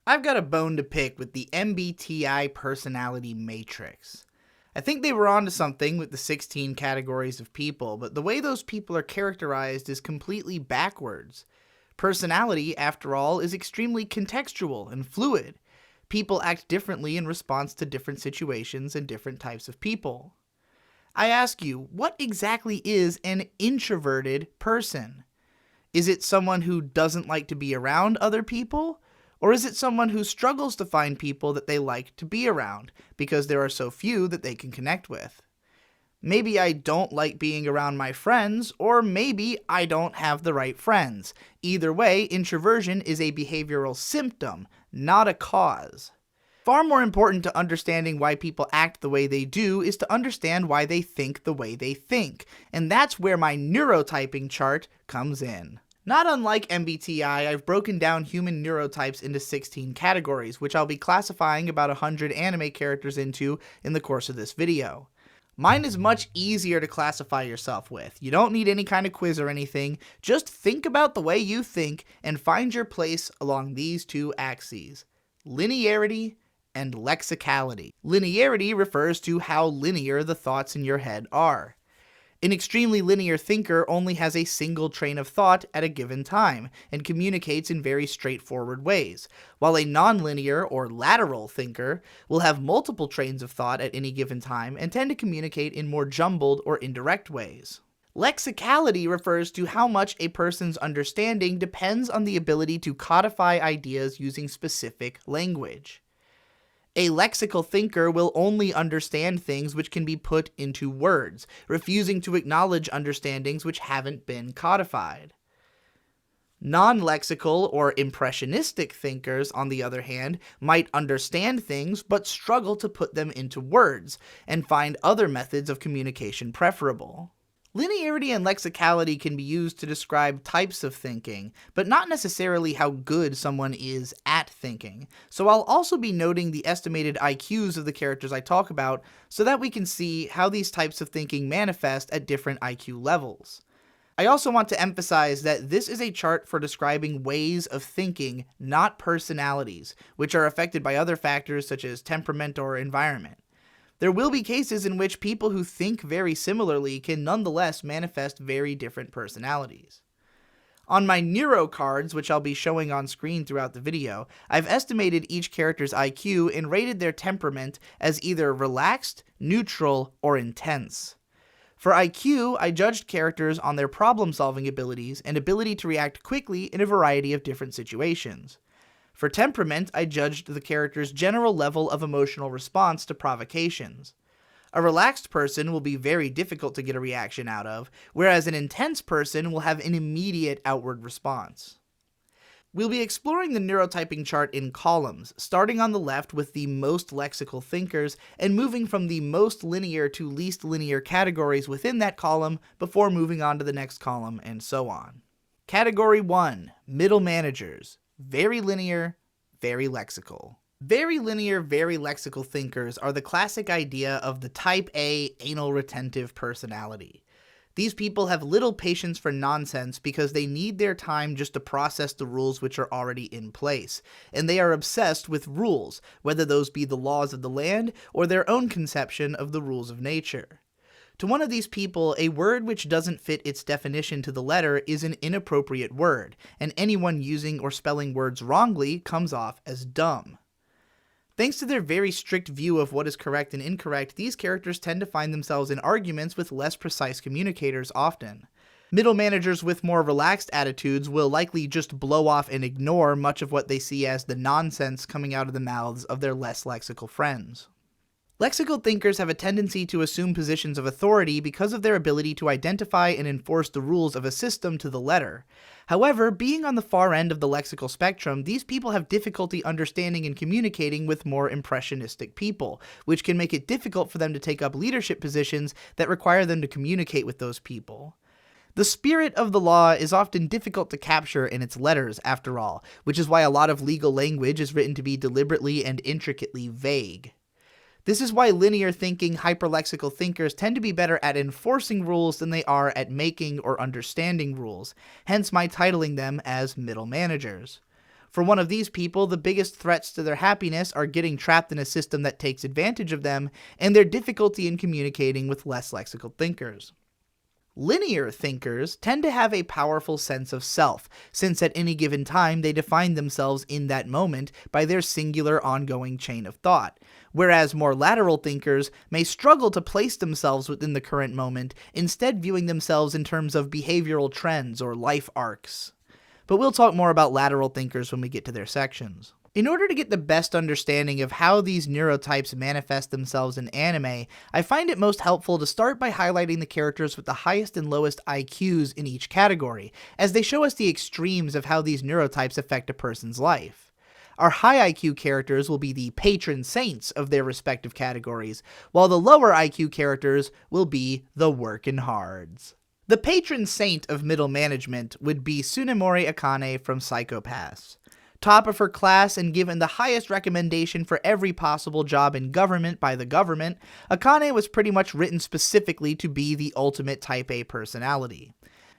I've got a bone to pick with the MBTI personality matrix. I think they were onto something with the 16 categories of people, but the way those people are characterized is completely backwards. Personality, after all, is extremely contextual and fluid. People act differently in response to different situations and different types of people. I ask you, what exactly is an introverted person? Is it someone who doesn't like to be around other people? Or is it someone who struggles to find people that they like to be around because there are so few that they can connect with? Maybe I don't like being around my friends, or maybe I don't have the right friends. Either way, introversion is a behavioral symptom, not a cause. Far more important to understanding why people act the way they do is to understand why they think the way they think, and that's where my neurotyping chart comes in. Not unlike MBTI, I've broken down human neurotypes into 16 categories, which I'll be classifying about 100 anime characters into in the course of this video. Mine is much easier to classify yourself with. You don't need any kind of quiz or anything, just think about the way you think and find your place along these two axes: linearity and lexicality. Linearity refers to how linear the thoughts in your head are. An extremely linear thinker only has a single train of thought at a given time, and communicates in very straightforward ways, while a nonlinear or lateral thinker will have multiple trains of thought at any given time and tend to communicate in more jumbled or indirect ways. Lexicality refers to how much a person's understanding depends on the ability to codify ideas using specific language. A lexical thinker will only understand things which can be put into words, refusing to acknowledge understandings which haven't been codified. Non-lexical or impressionistic thinkers, on the other hand, might understand things but struggle to put them into words, and find other methods of communication preferable. Linearity and lexicality can be used to describe types of thinking, but not necessarily how good someone is at thinking, so I'll also be noting the estimated IQs of the characters I talk about so that we can see how these types of thinking manifest at different IQ levels. I also want to emphasize that this is a chart for describing ways of thinking, not personalities, which are affected by other factors such as temperament or environment. There will be cases in which people who think very similarly can nonetheless manifest very different personalities. On my Neuro Cards, which I'll be showing on screen throughout the video, I've estimated each character's IQ and rated their temperament as either relaxed, neutral, or intense. For IQ, I judged characters on their problem-solving abilities and ability to react quickly in a variety of different situations. For temperament, I judged the character's general level of emotional response to provocations. A relaxed person will be very difficult to get a reaction out of, whereas an intense person will have an immediate outward response. We'll be exploring the neurotyping chart in columns, starting on the left with the most lexical thinkers, and moving from the most linear to least linear categories within that column before moving on to the next column, and so on. Category 1, Middle Managers. Very linear, very lexical. Very linear, very lexical thinkers are the classic idea of the type A anal retentive personality. These people have little patience for nonsense because they need their time just to process the rules which are already in place, and they are obsessed with rules, whether those be the laws of the land or their own conception of the rules of nature. To one of these people, a word which doesn't fit its definition to the letter is an inappropriate word, and anyone using or spelling words wrongly comes off as dumb. Thanks to their very strict view of what is correct and incorrect, these characters tend to find themselves in arguments with less precise communicators often. Middle managers with more relaxed attitudes will likely just blow off and ignore much of what they see as the nonsense coming out of the mouths of their less lexical friends. Lexical thinkers have a tendency to assume positions of authority because of their ability to identify and enforce the rules of a system to the letter. However, being on the far end of the lexical spectrum, these people have difficulty understanding and communicating with more impressionistic people, which can make it difficult for them to take up leadership positions that require them to communicate with those people. The spirit of the law is often difficult to capture in its letters, after all, which is why a lot of legal language is written to be deliberately and intricately vague. This is why linear thinking, hyperlexical thinkers tend to be better at enforcing rules than they are at making or understanding rules, hence my titling them as middle managers. For one of these people, the biggest threats to their happiness are getting trapped in a system that takes advantage of them, and their difficulty in communicating with less lexical thinkers. Linear thinkers tend to have a powerful sense of self, since at any given time they define themselves in that moment by their singular ongoing chain of thought, whereas more lateral thinkers may struggle to place themselves within the current moment, instead viewing themselves in terms of behavioral trends or life arcs. But we'll talk more about lateral thinkers when we get to their sections. In order to get the best understanding of how these neurotypes manifest themselves in anime, I find it most helpful to start by highlighting the characters with the highest and lowest IQs in each category, as they show us the extremes of how these neurotypes affect a person's life. Our high IQ characters will be the patron saints of their respective categories, while the lower IQ characters will be the workin' hards. The patron saint of middle management would be Tsunemori Akane from Psycho-Pass. Top of her class and given the highest recommendation for every possible job in government by the government, Akane was pretty much written specifically to be the ultimate Type A personality.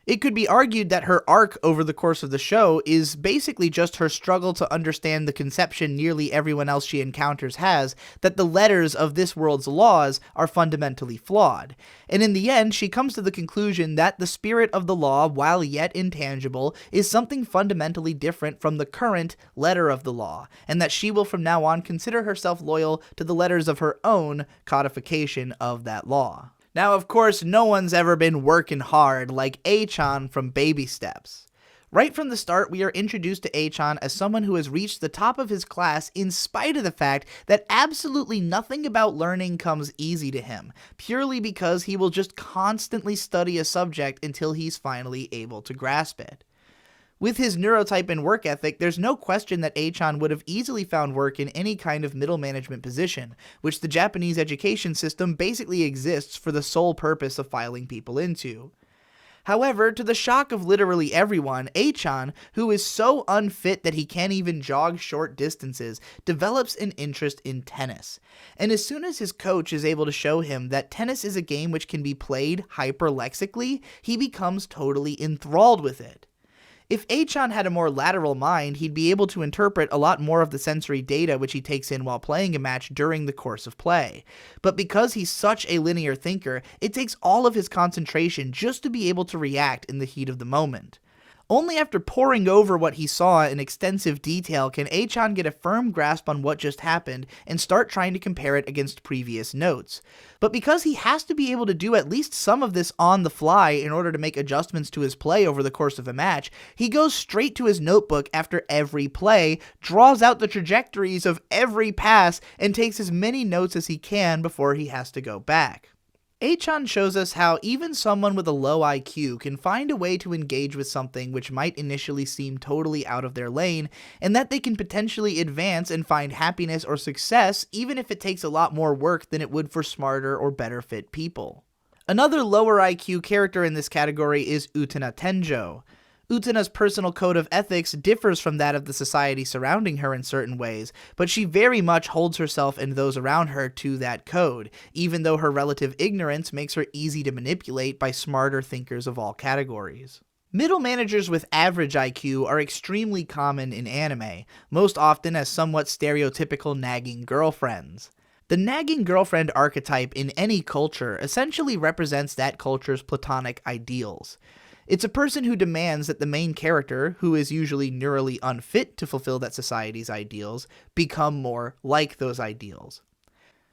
It could be argued that her arc over the course of the show is basically just her struggle to understand the conception nearly everyone else she encounters has, that the letters of this world's laws are fundamentally flawed. And in the end, she comes to the conclusion that the spirit of the law, while yet intangible, is something fundamentally different from the current letter of the law, and that she will from now on consider herself loyal to the letters of her own codification of that law. Now, of course, no one's ever been working hard like A-chan from Baby Steps. Right from the start, we are introduced to A-chan as someone who has reached the top of his class in spite of the fact that absolutely nothing about learning comes easy to him, purely because he will just constantly study a subject until he's finally able to grasp it. With his neurotype and work ethic, there's no question that A-chan would have easily found work in any kind of middle management position, which the Japanese education system basically exists for the sole purpose of filing people into. However, to the shock of literally everyone, A-chan, who is so unfit that he can't even jog short distances, develops an interest in tennis. And as soon as his coach is able to show him that tennis is a game which can be played hyper-lexically, he becomes totally enthralled with it. If A-chan had a more lateral mind, he'd be able to interpret a lot more of the sensory data which he takes in while playing a match during the course of play. But because he's such a linear thinker, it takes all of his concentration just to be able to react in the heat of the moment. Only after poring over what he saw in extensive detail can A-chan get a firm grasp on what just happened and start trying to compare it against previous notes. But because he has to be able to do at least some of this on the fly in order to make adjustments to his play over the course of a match, he goes straight to his notebook after every play, draws out the trajectories of every pass, and takes as many notes as he can before he has to go back. A-chan shows us how even someone with a low IQ can find a way to engage with something which might initially seem totally out of their lane, and that they can potentially advance and find happiness or success even if it takes a lot more work than it would for smarter or better fit people. Another lower IQ character in this category is Utena Tenjo. Utena's personal code of ethics differs from that of the society surrounding her in certain ways, but she very much holds herself and those around her to that code, even though her relative ignorance makes her easy to manipulate by smarter thinkers of all categories. Middle managers with average IQ are extremely common in anime, most often as somewhat stereotypical nagging girlfriends. The nagging girlfriend archetype in any culture essentially represents that culture's platonic ideals. It's a person who demands that the main character, who is usually neurally unfit to fulfill that society's ideals, become more like those ideals.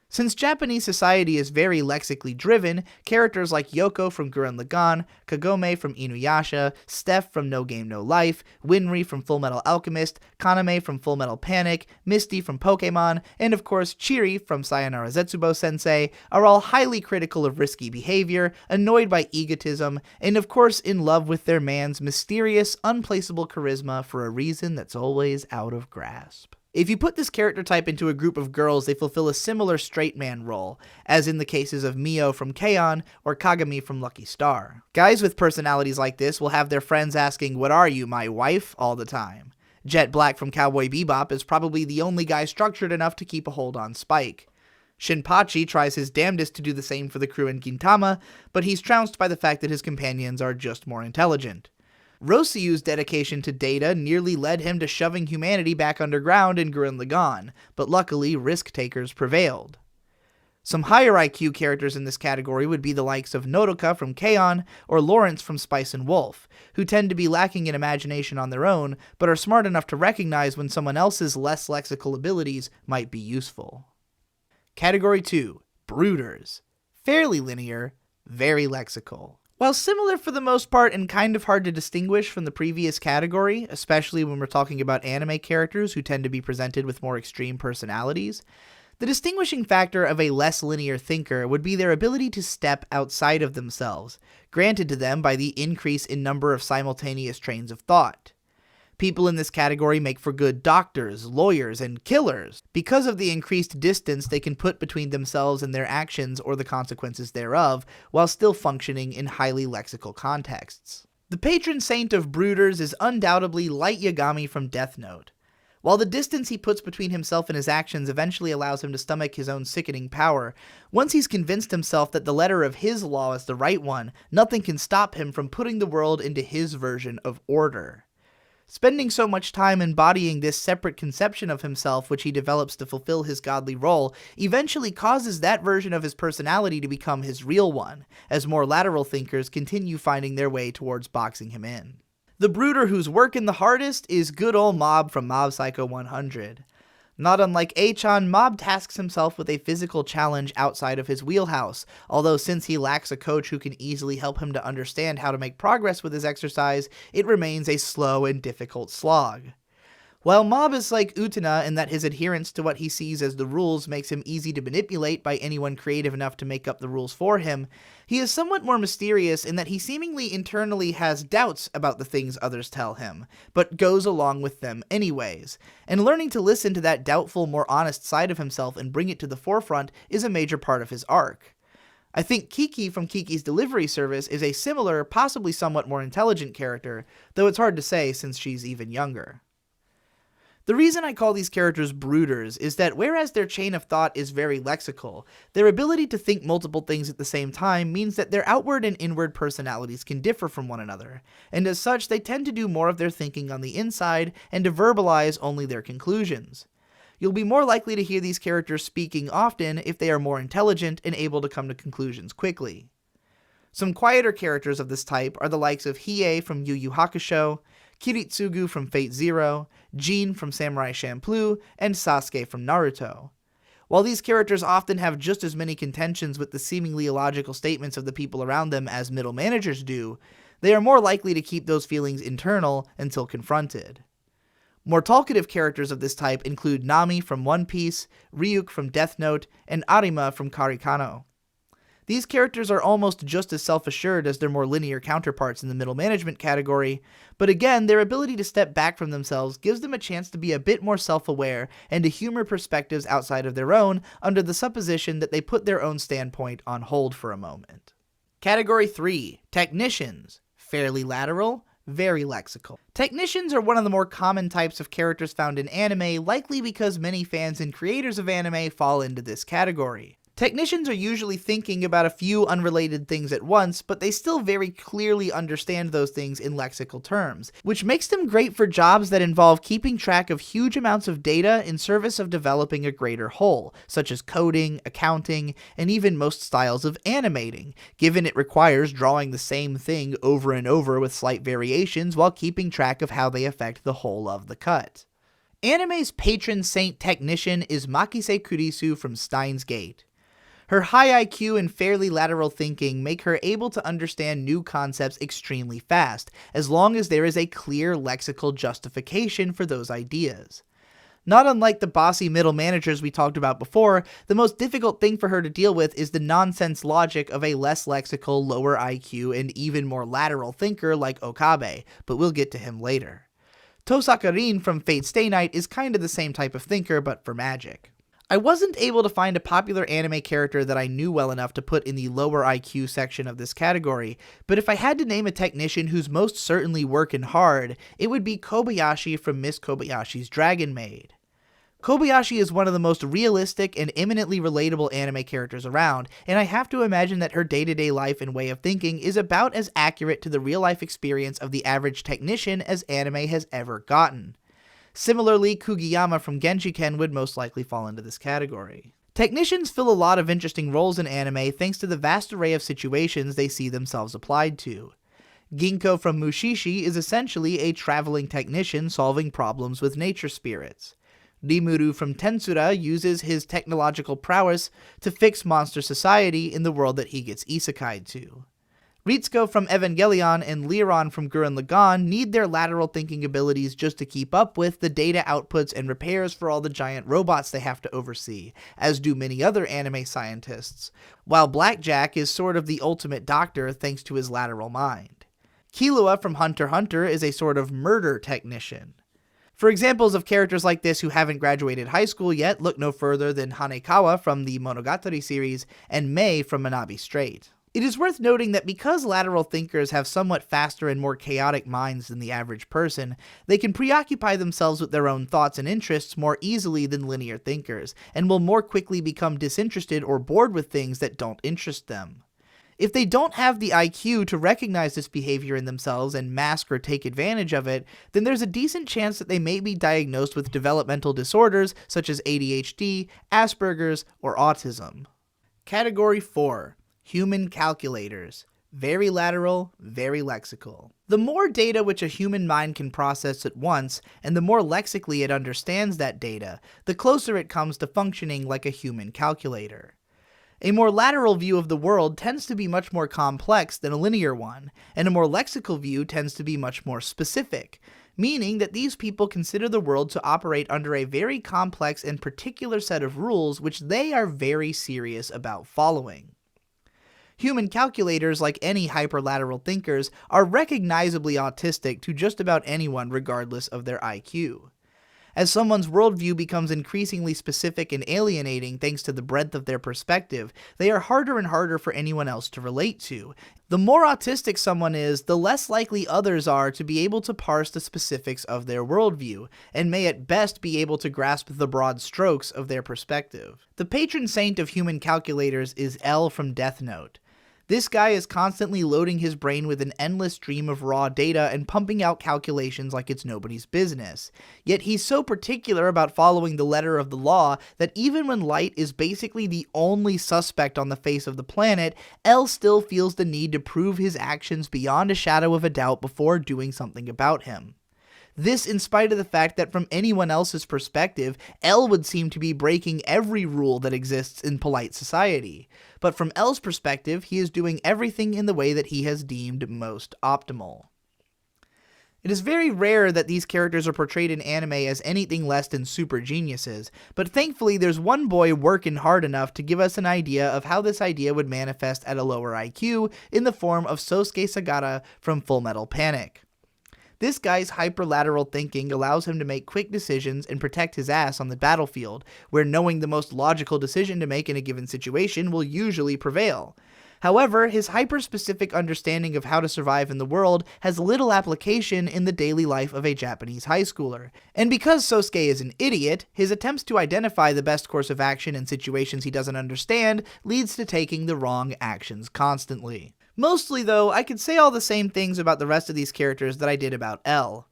Since Japanese society is very lexically driven, characters like Yoko from Gurren Lagann, Kagome from Inuyasha, Steph from No Game No Life, Winry from Fullmetal Alchemist, Kaname from Fullmetal Panic, Misty from Pokémon, and of course Chiri from Sayonara Zetsubo Sensei are all highly critical of risky behavior, annoyed by egotism, and of course in love with their man's mysterious, unplaceable charisma for a reason that's always out of grasp. If you put this character type into a group of girls, they fulfill a similar straight man role, as in the cases of Mio from K-On! Or Kagami from Lucky Star. Guys with personalities like this will have their friends asking, "What are you, my wife?" all the time. Jet Black from Cowboy Bebop is probably the only guy structured enough to keep a hold on Spike. Shinpachi tries his damnedest to do the same for the crew in Gintama, but he's trounced by the fact that his companions are just more intelligent. Rosyu's dedication to data nearly led him to shoving humanity back underground in Gurren Lagann, but luckily risk-takers prevailed. Some higher IQ characters in this category would be the likes of Nodoka from K-On! Or Lawrence from Spice and Wolf, who tend to be lacking in imagination on their own, but are smart enough to recognize when someone else's less lexical abilities might be useful. Category 2. Brooders. Fairly linear, very lexical. While similar for the most part and kind of hard to distinguish from the previous category, especially when we're talking about anime characters who tend to be presented with more extreme personalities, the distinguishing factor of a less linear thinker would be their ability to step outside of themselves, granted to them by the increase in number of simultaneous trains of thought. People in this category make for good doctors, lawyers, and killers, because of the increased distance they can put between themselves and their actions or the consequences thereof, while still functioning in highly lexical contexts. The patron saint of Brooders is undoubtedly Light Yagami from Death Note. While the distance he puts between himself and his actions eventually allows him to stomach his own sickening power, once he's convinced himself that the letter of his law is the right one, nothing can stop him from putting the world into his version of order. Spending so much time embodying this separate conception of himself which he develops to fulfill his godly role eventually causes that version of his personality to become his real one, as more lateral thinkers continue finding their way towards boxing him in. The brooder who's working the hardest is good old Mob from Mob Psycho 100. Not unlike Achan, Mob tasks himself with a physical challenge outside of his wheelhouse, although since he lacks a coach who can easily help him to understand how to make progress with his exercise, it remains a slow and difficult slog. While Mob is like Utena in that his adherence to what he sees as the rules makes him easy to manipulate by anyone creative enough to make up the rules for him, he is somewhat more mysterious in that he seemingly internally has doubts about the things others tell him, but goes along with them anyways, and learning to listen to that doubtful, more honest side of himself and bring it to the forefront is a major part of his arc. I think Kiki from Kiki's Delivery Service is a similar, possibly somewhat more intelligent character, though it's hard to say since she's even younger. The reason I call these characters brooders is that whereas their chain of thought is very lexical, their ability to think multiple things at the same time means that their outward and inward personalities can differ from one another, and as such they tend to do more of their thinking on the inside and to verbalize only their conclusions. You'll be more likely to hear these characters speaking often if they are more intelligent and able to come to conclusions quickly. Some quieter characters of this type are the likes of Hiei from Yu Yu Hakusho, Kiritsugu from Fate Zero, Jin from Samurai Champloo, and Sasuke from Naruto. While these characters often have just as many contentions with the seemingly illogical statements of the people around them as middle managers do, they are more likely to keep those feelings internal until confronted. More talkative characters of this type include Nami from One Piece, Ryuk from Death Note, and Arima from Karikano. These characters are almost just as self-assured as their more linear counterparts in the middle management category, but again, their ability to step back from themselves gives them a chance to be a bit more self-aware and to humor perspectives outside of their own under the supposition that they put their own standpoint on hold for a moment. Category 3. Technicians. Fairly lateral, very lexical. Technicians are one of the more common types of characters found in anime, likely because many fans and creators of anime fall into this category. Technicians are usually thinking about a few unrelated things at once, but they still very clearly understand those things in lexical terms, which makes them great for jobs that involve keeping track of huge amounts of data in service of developing a greater whole, such as coding, accounting, and even most styles of animating, given it requires drawing the same thing over and over with slight variations while keeping track of how they affect the whole of the cut. Anime's patron saint technician is Makise Kurisu from Steins Gate. Her high IQ and fairly lateral thinking make her able to understand new concepts extremely fast, as long as there is a clear lexical justification for those ideas. Not unlike the bossy middle managers we talked about before, the most difficult thing for her to deal with is the nonsense logic of a less lexical, lower IQ, and even more lateral thinker like Okabe, but we'll get to him later. Tosaka Rin from Fate Stay Night is kinda the same type of thinker, but for magic. I wasn't able to find a popular anime character that I knew well enough to put in the lower IQ section of this category, but if I had to name a technician who's most certainly working hard, it would be Kobayashi from Miss Kobayashi's Dragon Maid. Kobayashi is one of the most realistic and eminently relatable anime characters around, and I have to imagine that her day-to-day life and way of thinking is about as accurate to the real-life experience of the average technician as anime has ever gotten. Similarly, Kugiyama from Genshiken would most likely fall into this category. Technicians fill a lot of interesting roles in anime thanks to the vast array of situations they see themselves applied to. Ginko from Mushishi is essentially a traveling technician solving problems with nature spirits. Rimuru from Tensura uses his technological prowess to fix monster society in the world that he gets isekai'd to. Ritsuko from Evangelion and Liron from Gurren Lagann need their lateral thinking abilities just to keep up with the data outputs and repairs for all the giant robots they have to oversee, as do many other anime scientists, while Blackjack is sort of the ultimate doctor thanks to his lateral mind. Killua from Hunter x Hunter is a sort of murder technician. For examples of characters like this who haven't graduated high school yet, look no further than Hanekawa from the Monogatari series and Mei from Manabi Strait. It is worth noting that because lateral thinkers have somewhat faster and more chaotic minds than the average person, they can preoccupy themselves with their own thoughts and interests more easily than linear thinkers, and will more quickly become disinterested or bored with things that don't interest them. If they don't have the IQ to recognize this behavior in themselves and mask or take advantage of it, then there's a decent chance that they may be diagnosed with developmental disorders such as ADHD, Asperger's, or autism. Category 4. Human calculators. Very lateral, very lexical. The more data which a human mind can process at once, and the more lexically it understands that data, the closer it comes to functioning like a human calculator. A more lateral view of the world tends to be much more complex than a linear one, and a more lexical view tends to be much more specific, meaning that these people consider the world to operate under a very complex and particular set of rules which they are very serious about following. Human calculators, like any hyperlateral thinkers, are recognizably autistic to just about anyone regardless of their IQ. As someone's worldview becomes increasingly specific and alienating thanks to the breadth of their perspective, they are harder and harder for anyone else to relate to. The more autistic someone is, the less likely others are to be able to parse the specifics of their worldview, and may at best be able to grasp the broad strokes of their perspective. The patron saint of human calculators is L from Death Note. This guy is constantly loading his brain with an endless stream of raw data and pumping out calculations like it's nobody's business. Yet he's so particular about following the letter of the law that even when Light is basically the only suspect on the face of the planet, L still feels the need to prove his actions beyond a shadow of a doubt before doing something about him. This in spite of the fact that from anyone else's perspective, L would seem to be breaking every rule that exists in polite society. But from L's perspective, he is doing everything in the way that he has deemed most optimal. It is very rare that these characters are portrayed in anime as anything less than super geniuses, but thankfully there's one boy working hard enough to give us an idea of how this idea would manifest at a lower IQ in the form of Sosuke Sagara from Fullmetal Panic. This guy's hyperlateral thinking allows him to make quick decisions and protect his ass on the battlefield, where knowing the most logical decision to make in a given situation will usually prevail. However, his hyper-specific understanding of how to survive in the world has little application in the daily life of a Japanese high schooler. And because Sosuke is an idiot, his attempts to identify the best course of action in situations he doesn't understand leads to taking the wrong actions constantly. Mostly, though, I could say all the same things about the rest of these characters that I did about L.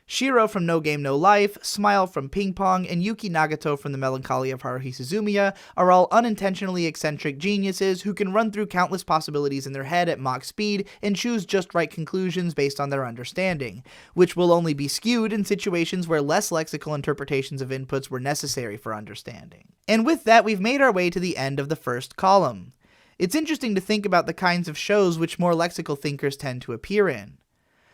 Shiro from No Game No Life, Smile from Ping Pong, and Yuki Nagato from The Melancholy of Haruhi Suzumiya are all unintentionally eccentric geniuses who can run through countless possibilities in their head at Mach speed and choose just right conclusions based on their understanding, which will only be skewed in situations where less lexical interpretations of inputs were necessary for understanding. And with that, we've made our way to the end of the first column. It's interesting to think about the kinds of shows which more lexical thinkers tend to appear in.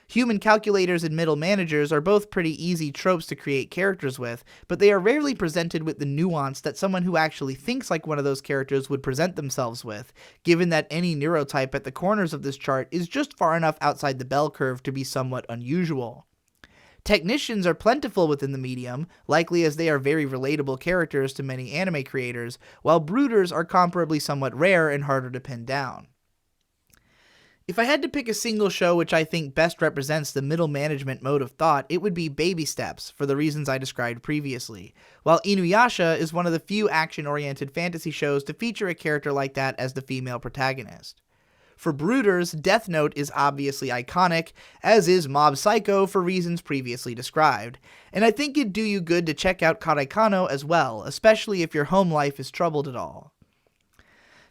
Human calculators and middle managers are both pretty easy tropes to create characters with, but they are rarely presented with the nuance that someone who actually thinks like one of those characters would present themselves with, given that any neurotype at the corners of this chart is just far enough outside the bell curve to be somewhat unusual. Technicians are plentiful within the medium, likely as they are very relatable characters to many anime creators, while brooders are comparably somewhat rare and harder to pin down. If I had to pick a single show which I think best represents the middle management mode of thought, it would be Baby Steps, for the reasons I described previously, while Inuyasha is one of the few action-oriented fantasy shows to feature a character like that as the female protagonist. For Brooders, Death Note is obviously iconic, as is Mob Psycho for reasons previously described, and I think it'd do you good to check out Karekano as well, especially if your home life is troubled at all.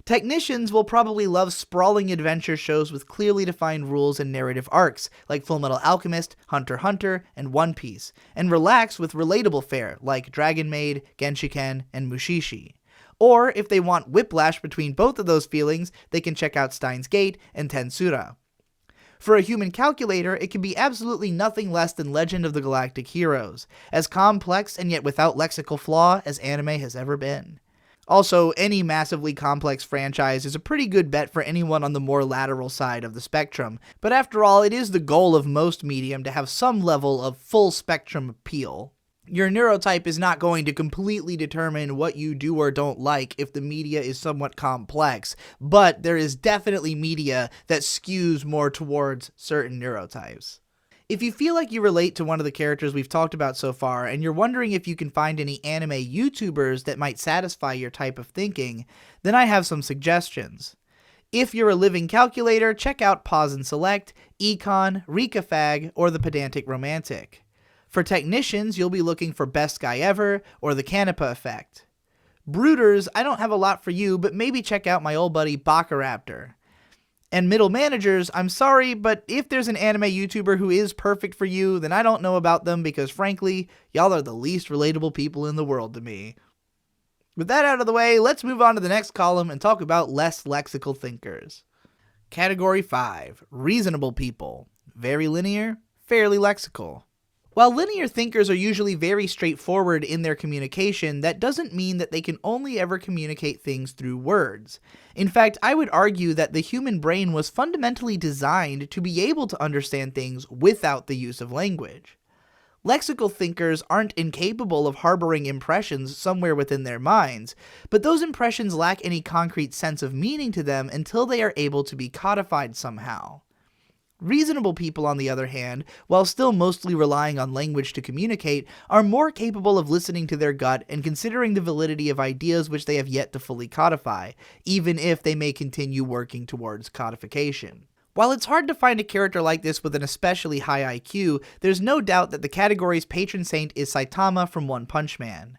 Technicians will probably love sprawling adventure shows with clearly defined rules and narrative arcs, like Fullmetal Alchemist, Hunter x Hunter, and One Piece, and relax with relatable fare, like Dragon Maid, Genshiken, and Mushishi. Or, if they want whiplash between both of those feelings, they can check out Steins Gate and Tensura. For a human calculator, it can be absolutely nothing less than Legend of the Galactic Heroes, as complex and yet without lexical flaw as anime has ever been. Also, any massively complex franchise is a pretty good bet for anyone on the more lateral side of the spectrum, but after all, it is the goal of most medium to have some level of full spectrum appeal. Your neurotype is not going to completely determine what you do or don't like if the media is somewhat complex, but there is definitely media that skews more towards certain neurotypes. If you feel like you relate to one of the characters we've talked about so far, and you're wondering if you can find any anime YouTubers that might satisfy your type of thinking, then I have some suggestions. If you're a living calculator, check out Pause and Select, Econ, Rikafag, or The Pedantic Romantic. For technicians, you'll be looking for Best Guy Ever, or The Canepa Effect. Brooders, I don't have a lot for you, but maybe check out my old buddy Bakaraptor. And middle managers, I'm sorry, but if there's an anime YouTuber who is perfect for you, then I don't know about them because frankly, y'all are the least relatable people in the world to me. With that out of the way, let's move on to the next column and talk about less lexical thinkers. Category 5, Reasonable People. Very linear, fairly lexical. While linear thinkers are usually very straightforward in their communication, that doesn't mean that they can only ever communicate things through words. In fact, I would argue that the human brain was fundamentally designed to be able to understand things without the use of language. Lexical thinkers aren't incapable of harboring impressions somewhere within their minds, but those impressions lack any concrete sense of meaning to them until they are able to be codified somehow. Reasonable people, on the other hand, while still mostly relying on language to communicate, are more capable of listening to their gut and considering the validity of ideas which they have yet to fully codify, even if they may continue working towards codification. While it's hard to find a character like this with an especially high IQ, there's no doubt that the category's patron saint is Saitama from One Punch Man.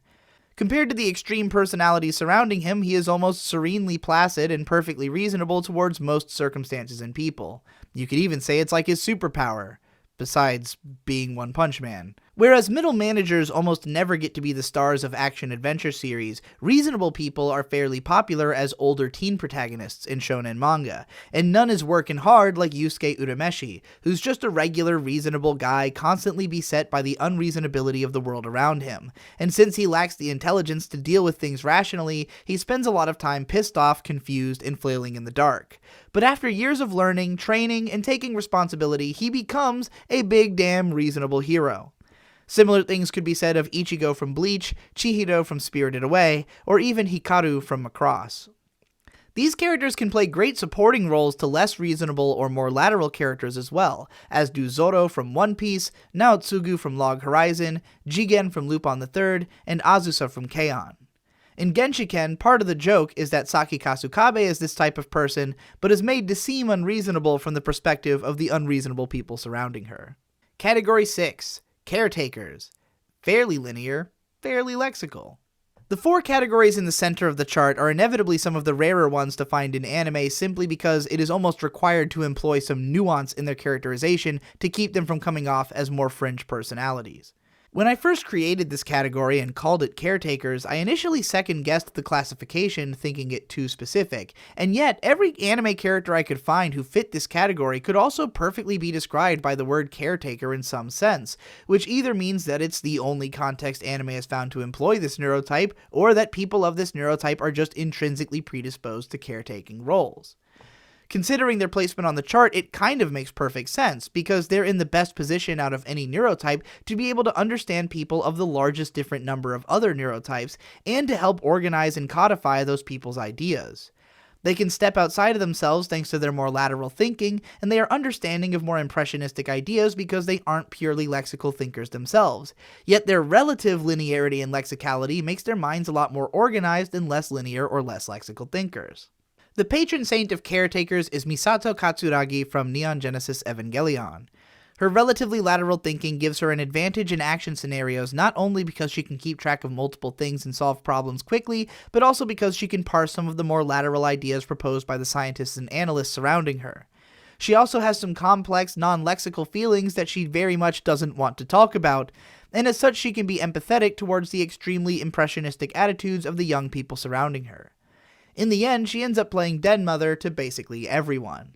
Compared to the extreme personalities surrounding him, he is almost serenely placid and perfectly reasonable towards most circumstances and people. You could even say it's like his superpower, besides being One Punch Man. Whereas middle managers almost never get to be the stars of action-adventure series, reasonable people are fairly popular as older teen protagonists in shonen manga, and none is working hard like Yusuke Urameshi, who's just a regular, reasonable guy constantly beset by the unreasonability of the world around him, and since he lacks the intelligence to deal with things rationally, he spends a lot of time pissed off, confused, and flailing in the dark. But after years of learning, training, and taking responsibility, he becomes a big damn reasonable hero. Similar things could be said of Ichigo from Bleach, Chihiro from Spirited Away, or even Hikaru from Macross. These characters can play great supporting roles to less reasonable or more lateral characters as well, as do Zoro from One Piece, Naotsugu from Log Horizon, Jigen from Lupin III, and Azusa from K-On! In Genshiken, part of the joke is that Saki Kasukabe is this type of person, but is made to seem unreasonable from the perspective of the unreasonable people surrounding her. Category 6. Caretakers. Fairly linear, fairly lexical. The 4 categories in the center of the chart are inevitably some of the rarer ones to find in anime simply because it is almost required to employ some nuance in their characterization to keep them from coming off as more fringe personalities. When I first created this category and called it Caretakers, I initially second-guessed the classification, thinking it too specific, and yet every anime character I could find who fit this category could also perfectly be described by the word caretaker in some sense, which either means that it's the only context anime has found to employ this neurotype, or that people of this neurotype are just intrinsically predisposed to caretaking roles. Considering their placement on the chart, it kind of makes perfect sense, because they're in the best position out of any neurotype to be able to understand people of the largest different number of other neurotypes, and to help organize and codify those people's ideas. They can step outside of themselves thanks to their more lateral thinking, and they are understanding of more impressionistic ideas because they aren't purely lexical thinkers themselves. Yet their relative linearity and lexicality makes their minds a lot more organized than less linear or less lexical thinkers. The patron saint of caretakers is Misato Katsuragi from Neon Genesis Evangelion. Her relatively lateral thinking gives her an advantage in action scenarios not only because she can keep track of multiple things and solve problems quickly, but also because she can parse some of the more lateral ideas proposed by the scientists and analysts surrounding her. She also has some complex, non-lexical feelings that she very much doesn't want to talk about, and as such she can be empathetic towards the extremely impressionistic attitudes of the young people surrounding her. In the end, she ends up playing dead mother to basically everyone.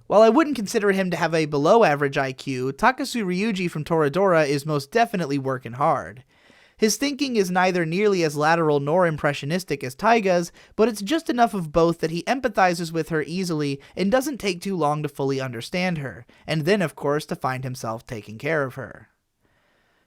While I wouldn't consider him to have a below-average IQ, Takasu Ryuji from Toradora is most definitely working hard. His thinking is neither nearly as lateral nor impressionistic as Taiga's, but it's just enough of both that he empathizes with her easily and doesn't take too long to fully understand her, and then of course to find himself taking care of her.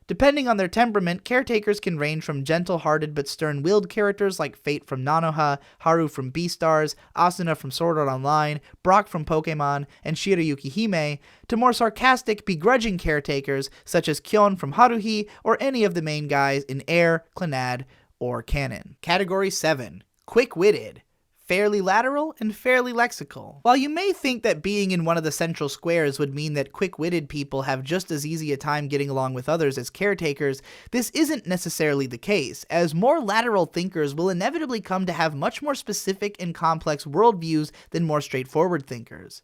Depending on their temperament, caretakers can range from gentle-hearted but stern-willed characters like Fate from Nanoha, Haru from Beastars, Asuna from Sword Art Online, Brock from Pokémon, and Shirayuki Hime, to more sarcastic, begrudging caretakers such as Kyon from Haruhi or any of the main guys in Air, Clannad, or Canon. Category 7. Quick-Witted. Fairly lateral and fairly lexical. While you may think that being in one of the central squares would mean that quick-witted people have just as easy a time getting along with others as caretakers, this isn't necessarily the case, as more lateral thinkers will inevitably come to have much more specific and complex worldviews than more straightforward thinkers.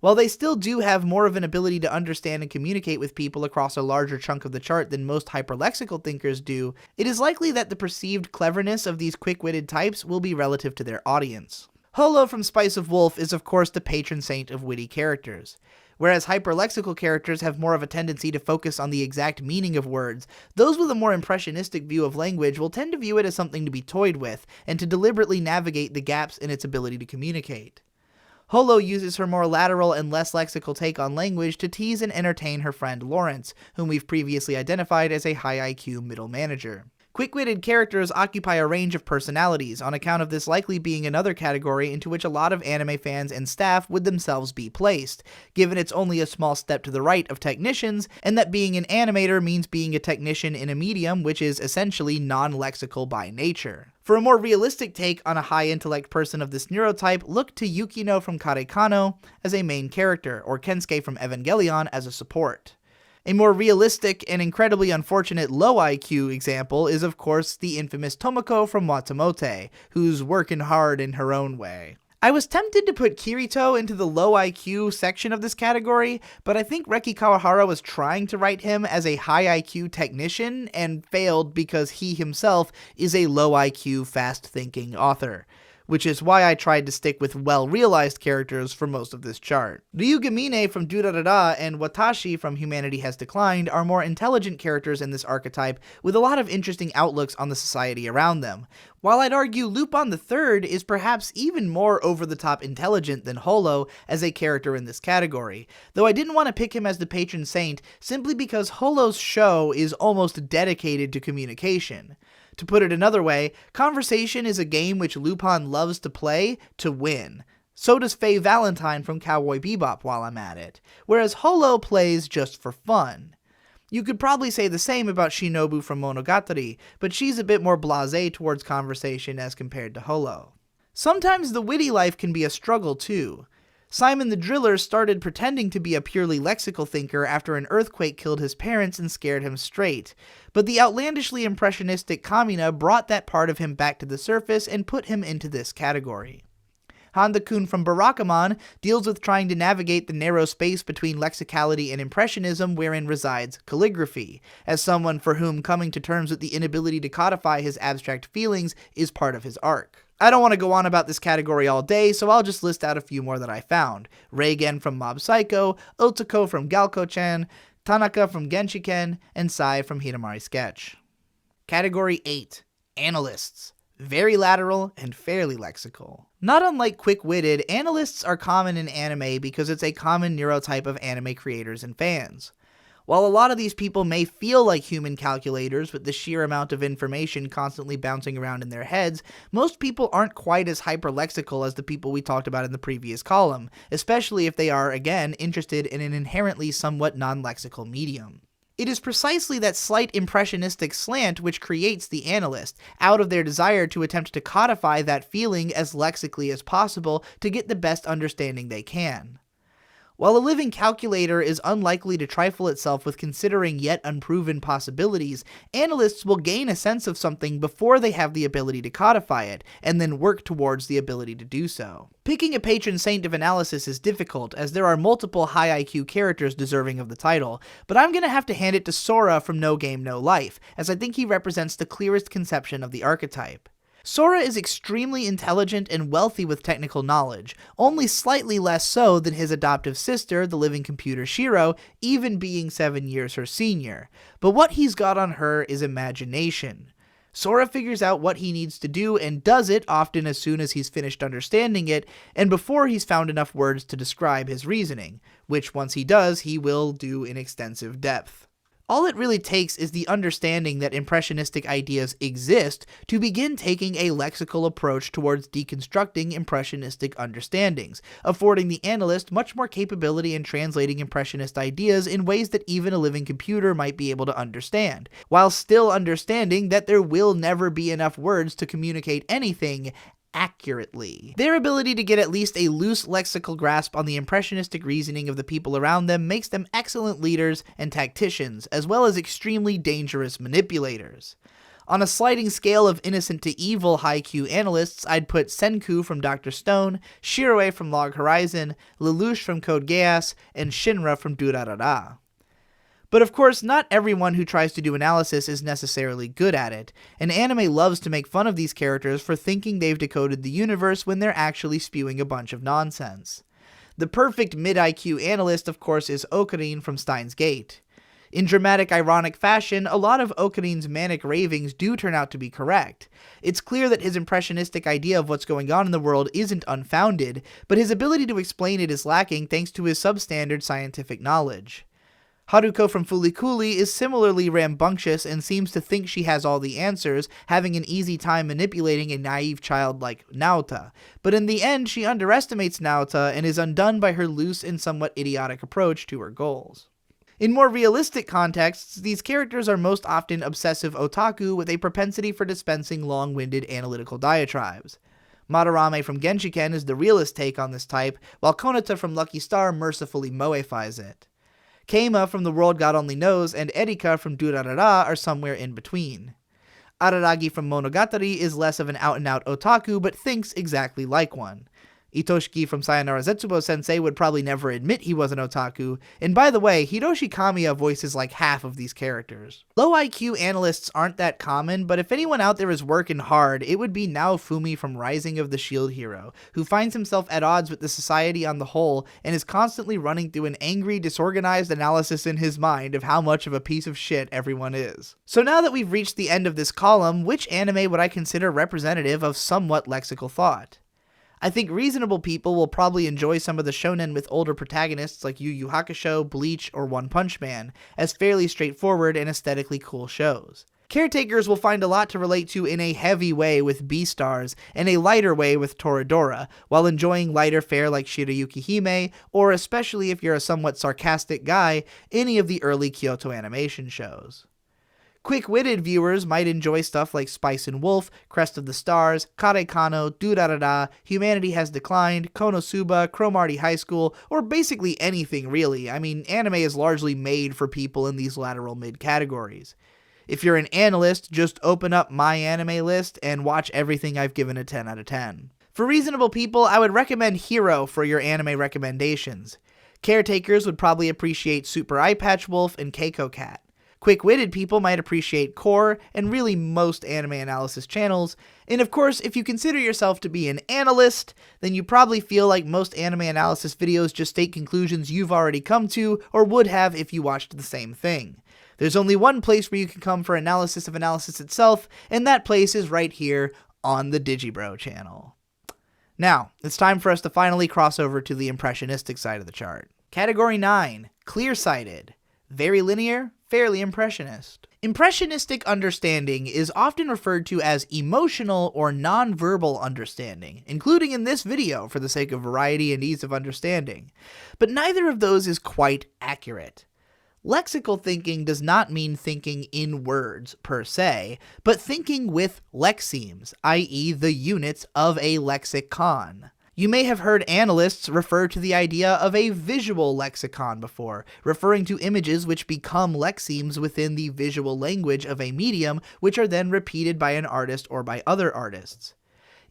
While they still do have more of an ability to understand and communicate with people across a larger chunk of the chart than most hyperlexical thinkers do, it is likely that the perceived cleverness of these quick-witted types will be relative to their audience. Holo from Spice of Wolf is of course the patron saint of witty characters. Whereas hyperlexical characters have more of a tendency to focus on the exact meaning of words, those with a more impressionistic view of language will tend to view it as something to be toyed with, and to deliberately navigate the gaps in its ability to communicate. Holo uses her more lateral and less lexical take on language to tease and entertain her friend Lawrence, whom we've previously identified as a high IQ middle manager. Quick-witted characters occupy a range of personalities, on account of this likely being another category into which a lot of anime fans and staff would themselves be placed, given it's only a small step to the right of technicians, and that being an animator means being a technician in a medium which is essentially non-lexical by nature. For a more realistic take on a high-intellect person of this neurotype, look to Yukino from Karekano as a main character, or Kensuke from Evangelion as a support. A more realistic and incredibly unfortunate low IQ example is of course the infamous Tomoko from Watamote, who's working hard in her own way. I was tempted to put Kirito into the low IQ section of this category, but I think Reki Kawahara was trying to write him as a high IQ technician and failed because he himself is a low IQ fast-thinking author, which is why I tried to stick with well-realized characters for most of this chart. Ryugamine from Durarara and Watashi from Humanity Has Declined are more intelligent characters in this archetype with a lot of interesting outlooks on the society around them, while I'd argue Lupin III is perhaps even more over-the-top intelligent than Holo as a character in this category, though I didn't want to pick him as the patron saint simply because Holo's show is almost dedicated to communication. To put it another way, conversation is a game which Lupin loves to play to win. So does Faye Valentine from Cowboy Bebop while I'm at it, whereas Holo plays just for fun. You could probably say the same about Shinobu from Monogatari, but she's a bit more blasé towards conversation as compared to Holo. Sometimes the witty life can be a struggle too. Simon the Driller started pretending to be a purely lexical thinker after an earthquake killed his parents and scared him straight, but the outlandishly impressionistic Kamina brought that part of him back to the surface and put him into this category. Handa-kun from Barakamon deals with trying to navigate the narrow space between lexicality and impressionism wherein resides calligraphy, as someone for whom coming to terms with the inability to codify his abstract feelings is part of his arc. I don't want to go on about this category all day, so I'll just list out a few more that I found. Reigen from Mob Psycho, Otoko from Galko-chan, Tanaka from Genshiken, and Sai from Hidamari Sketch. Category 8. Analysts. Very lateral and fairly lexical. Not unlike quick-witted, analysts are common in anime because it's a common neurotype of anime creators and fans. While a lot of these people may feel like human calculators with the sheer amount of information constantly bouncing around in their heads, most people aren't quite as hyperlexical as the people we talked about in the previous column, especially if they are, again, interested in an inherently somewhat non-lexical medium. It is precisely that slight impressionistic slant which creates the analyst, out of their desire to attempt to codify that feeling as lexically as possible to get the best understanding they can. While a living calculator is unlikely to trifle itself with considering yet unproven possibilities, analysts will gain a sense of something before they have the ability to codify it, and then work towards the ability to do so. Picking a patron saint of analysis is difficult, as there are multiple high IQ characters deserving of the title, but I'm gonna have to hand it to Sora from No Game No Life, as I think he represents the clearest conception of the archetype. Sora is extremely intelligent and wealthy with technical knowledge, only slightly less so than his adoptive sister, the living computer Shiro, even being 7 years her senior. But what he's got on her is imagination. Sora figures out what he needs to do and does it often as soon as he's finished understanding it, and before he's found enough words to describe his reasoning, which once he does, he will do in extensive depth. All it really takes is the understanding that impressionistic ideas exist to begin taking a lexical approach towards deconstructing impressionistic understandings, affording the analyst much more capability in translating impressionist ideas in ways that even a living computer might be able to understand, while still understanding that there will never be enough words to communicate anything accurately. Their ability to get at least a loose lexical grasp on the impressionistic reasoning of the people around them makes them excellent leaders and tacticians, as well as extremely dangerous manipulators. On a sliding scale of innocent to evil high-Q analysts, I'd put Senku from Dr. Stone, Shiroi from Log Horizon, Lelouch from Code Geass, and Shinra from Durarara. But of course, not everyone who tries to do analysis is necessarily good at it, and anime loves to make fun of these characters for thinking they've decoded the universe when they're actually spewing a bunch of nonsense. The perfect mid-IQ analyst, of course, is Ocarine from Steins Gate. In dramatic, ironic fashion, a lot of Okarine's manic ravings do turn out to be correct. It's clear that his impressionistic idea of what's going on in the world isn't unfounded, but his ability to explain it is lacking thanks to his substandard scientific knowledge. Haruko from Fooly Cooly is similarly rambunctious and seems to think she has all the answers, having an easy time manipulating a naive child like Naota, but in the end she underestimates Naota and is undone by her loose and somewhat idiotic approach to her goals. In more realistic contexts, these characters are most often obsessive otaku with a propensity for dispensing long-winded analytical diatribes. Madarame from Genshiken is the realist take on this type, while Konata from Lucky Star mercifully moeifies it. Keima from The World God Only Knows and Erika from Durarara are somewhere in between. Araragi from Monogatari is less of an out-and-out otaku, but thinks exactly like one. Itoshiki from Sayonara Zetsubo Sensei would probably never admit he was an otaku, and by the way, Hiroshi Kamiya voices like half of these characters. Low IQ analysts aren't that common, but if anyone out there is working hard, it would be Naofumi from Rising of the Shield Hero, who finds himself at odds with the society on the whole, and is constantly running through an angry, disorganized analysis in his mind of how much of a piece of shit everyone is. So now that we've reached the end of this column, which anime would I consider representative of somewhat lexical thought? I think reasonable people will probably enjoy some of the shonen with older protagonists like Yu Yu Hakusho, Bleach, or One Punch Man, as fairly straightforward and aesthetically cool shows. Caretakers will find a lot to relate to in a heavy way with Beastars, and a lighter way with Toradora, while enjoying lighter fare like Shirayuki Hime, or especially if you're a somewhat sarcastic guy, any of the early Kyoto Animation shows. Quick-Witted viewers might enjoy stuff like Spice and Wolf, Crest of the Stars, Kare Kano, Durarara, Humanity Has Declined, Konosuba, Cromartie High School, or basically anything really. I mean, anime is largely made for people in these lateral mid-categories. If you're an analyst, just open up my anime list and watch everything I've given a 10 out of 10. For reasonable people, I would recommend Hero for your anime recommendations. Caretakers would probably appreciate Super Eye Patch Wolf and Keiko Cat. Quick-Witted people might appreciate Core, and really most anime analysis channels, and of course, if you consider yourself to be an analyst, then you probably feel like most anime analysis videos just state conclusions you've already come to, or would have if you watched the same thing. There's only one place where you can come for analysis of analysis itself, and that place is right here on the Digibro channel. Now, it's time for us to finally cross over to the impressionistic side of the chart. Category 9, Clearsighted. Very linear, fairly impressionist. Impressionistic understanding is often referred to as emotional or non-verbal understanding, including in this video for the sake of variety and ease of understanding. But neither of those is quite accurate. Lexical thinking does not mean thinking in words, per se, but thinking with lexemes, i.e. the units of a lexicon. You may have heard analysts refer to the idea of a visual lexicon before, referring to images which become lexemes within the visual language of a medium, which are then repeated by an artist or by other artists.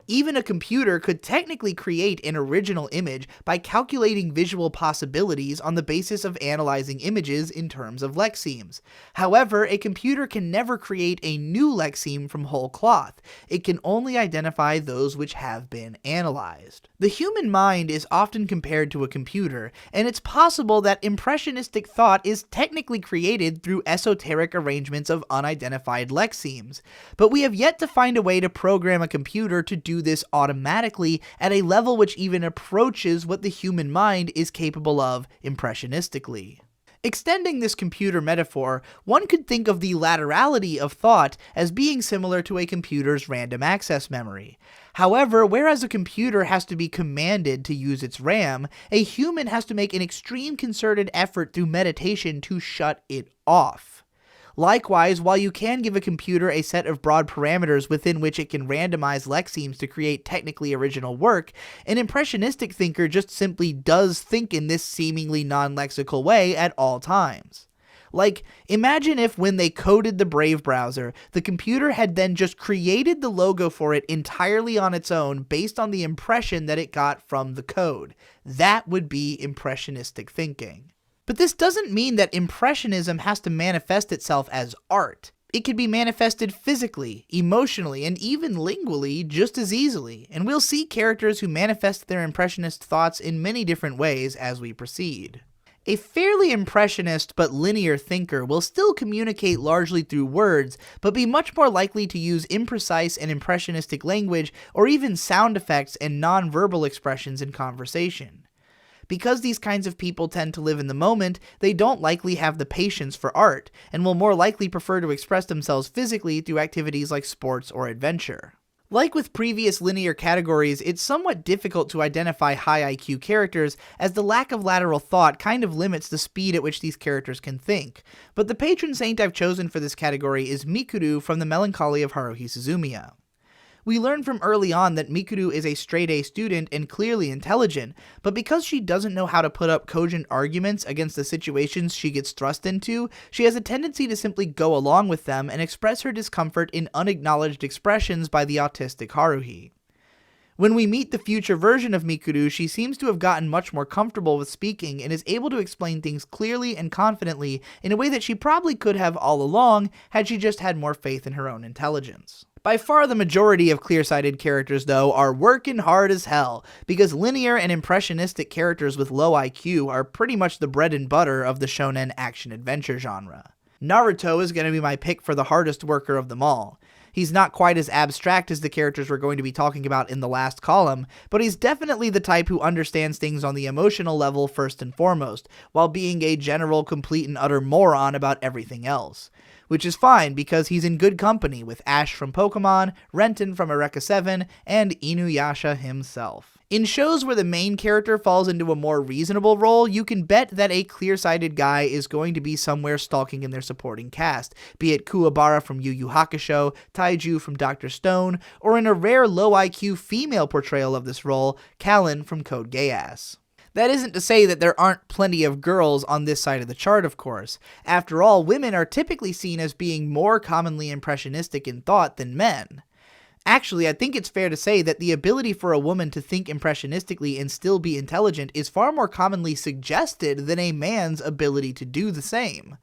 Even a computer could technically create an original image by calculating visual possibilities on the basis of analyzing images in terms of lexemes. However, a computer can never create a new lexeme from whole cloth. It can only identify those which have been analyzed. The human mind is often compared to a computer, and it's possible that impressionistic thought is technically created through esoteric arrangements of unidentified lexemes. But we have yet to find a way to program a computer to do this automatically at a level which even approaches what the human mind is capable of impressionistically. Extending this computer metaphor, one could think of the laterality of thought as being similar to a computer's random access memory. However, whereas a computer has to be commanded to use its RAM, a human has to make an extreme concerted effort through meditation to shut it off. Likewise, while you can give a computer a set of broad parameters within which it can randomize lexemes to create technically original work, an impressionistic thinker just simply does think in this seemingly non-lexical way at all times. Like, imagine if when they coded the Brave browser, the computer had then just created the logo for it entirely on its own based on the impression that it got from the code. That would be impressionistic thinking. But this doesn't mean that impressionism has to manifest itself as art. It can be manifested physically, emotionally, and even lingually just as easily, and we'll see characters who manifest their impressionist thoughts in many different ways as we proceed. A fairly impressionist but linear thinker will still communicate largely through words, but be much more likely to use imprecise and impressionistic language or even sound effects and non-verbal expressions in conversation. Because these kinds of people tend to live in the moment, they don't likely have the patience for art, and will more likely prefer to express themselves physically through activities like sports or adventure. Like with previous linear categories, it's somewhat difficult to identify high IQ characters, as the lack of lateral thought kind of limits the speed at which these characters can think. But the patron saint I've chosen for this category is Mikuru from The Melancholy of Haruhi Suzumiya. We learn from early on that Mikuru is a straight-A student and clearly intelligent, but because she doesn't know how to put up cogent arguments against the situations she gets thrust into, she has a tendency to simply go along with them and express her discomfort in unacknowledged expressions by the autistic Haruhi. When we meet the future version of Mikuru, she seems to have gotten much more comfortable with speaking and is able to explain things clearly and confidently in a way that she probably could have all along had she just had more faith in her own intelligence. By far the majority of Clearsighted characters, though, are working hard as hell, because linear and impressionistic characters with low IQ are pretty much the bread and butter of the shonen action-adventure genre. Naruto is going to be my pick for the hardest worker of them all. He's not quite as abstract as the characters we're going to be talking about in the last column, but he's definitely the type who understands things on the emotional level first and foremost, while being a general, complete, and utter moron about everything else. Which is fine, because he's in good company with Ash from Pokemon, Renton from Eureka 7, and Inuyasha himself. In shows where the main character falls into a more reasonable role, you can bet that a clear-sighted guy is going to be somewhere stalking in their supporting cast, be it Kuwabara from Yu Yu Hakusho, Taiju from Dr. Stone, or in a rare low-IQ female portrayal of this role, Callan from Code Geass. That isn't to say that there aren't plenty of girls on this side of the chart, of course. After all, women are typically seen as being more commonly impressionistic in thought than men. Actually, I think it's fair to say that the ability for a woman to think impressionistically and still be intelligent is far more commonly suggested than a man's ability to do the same.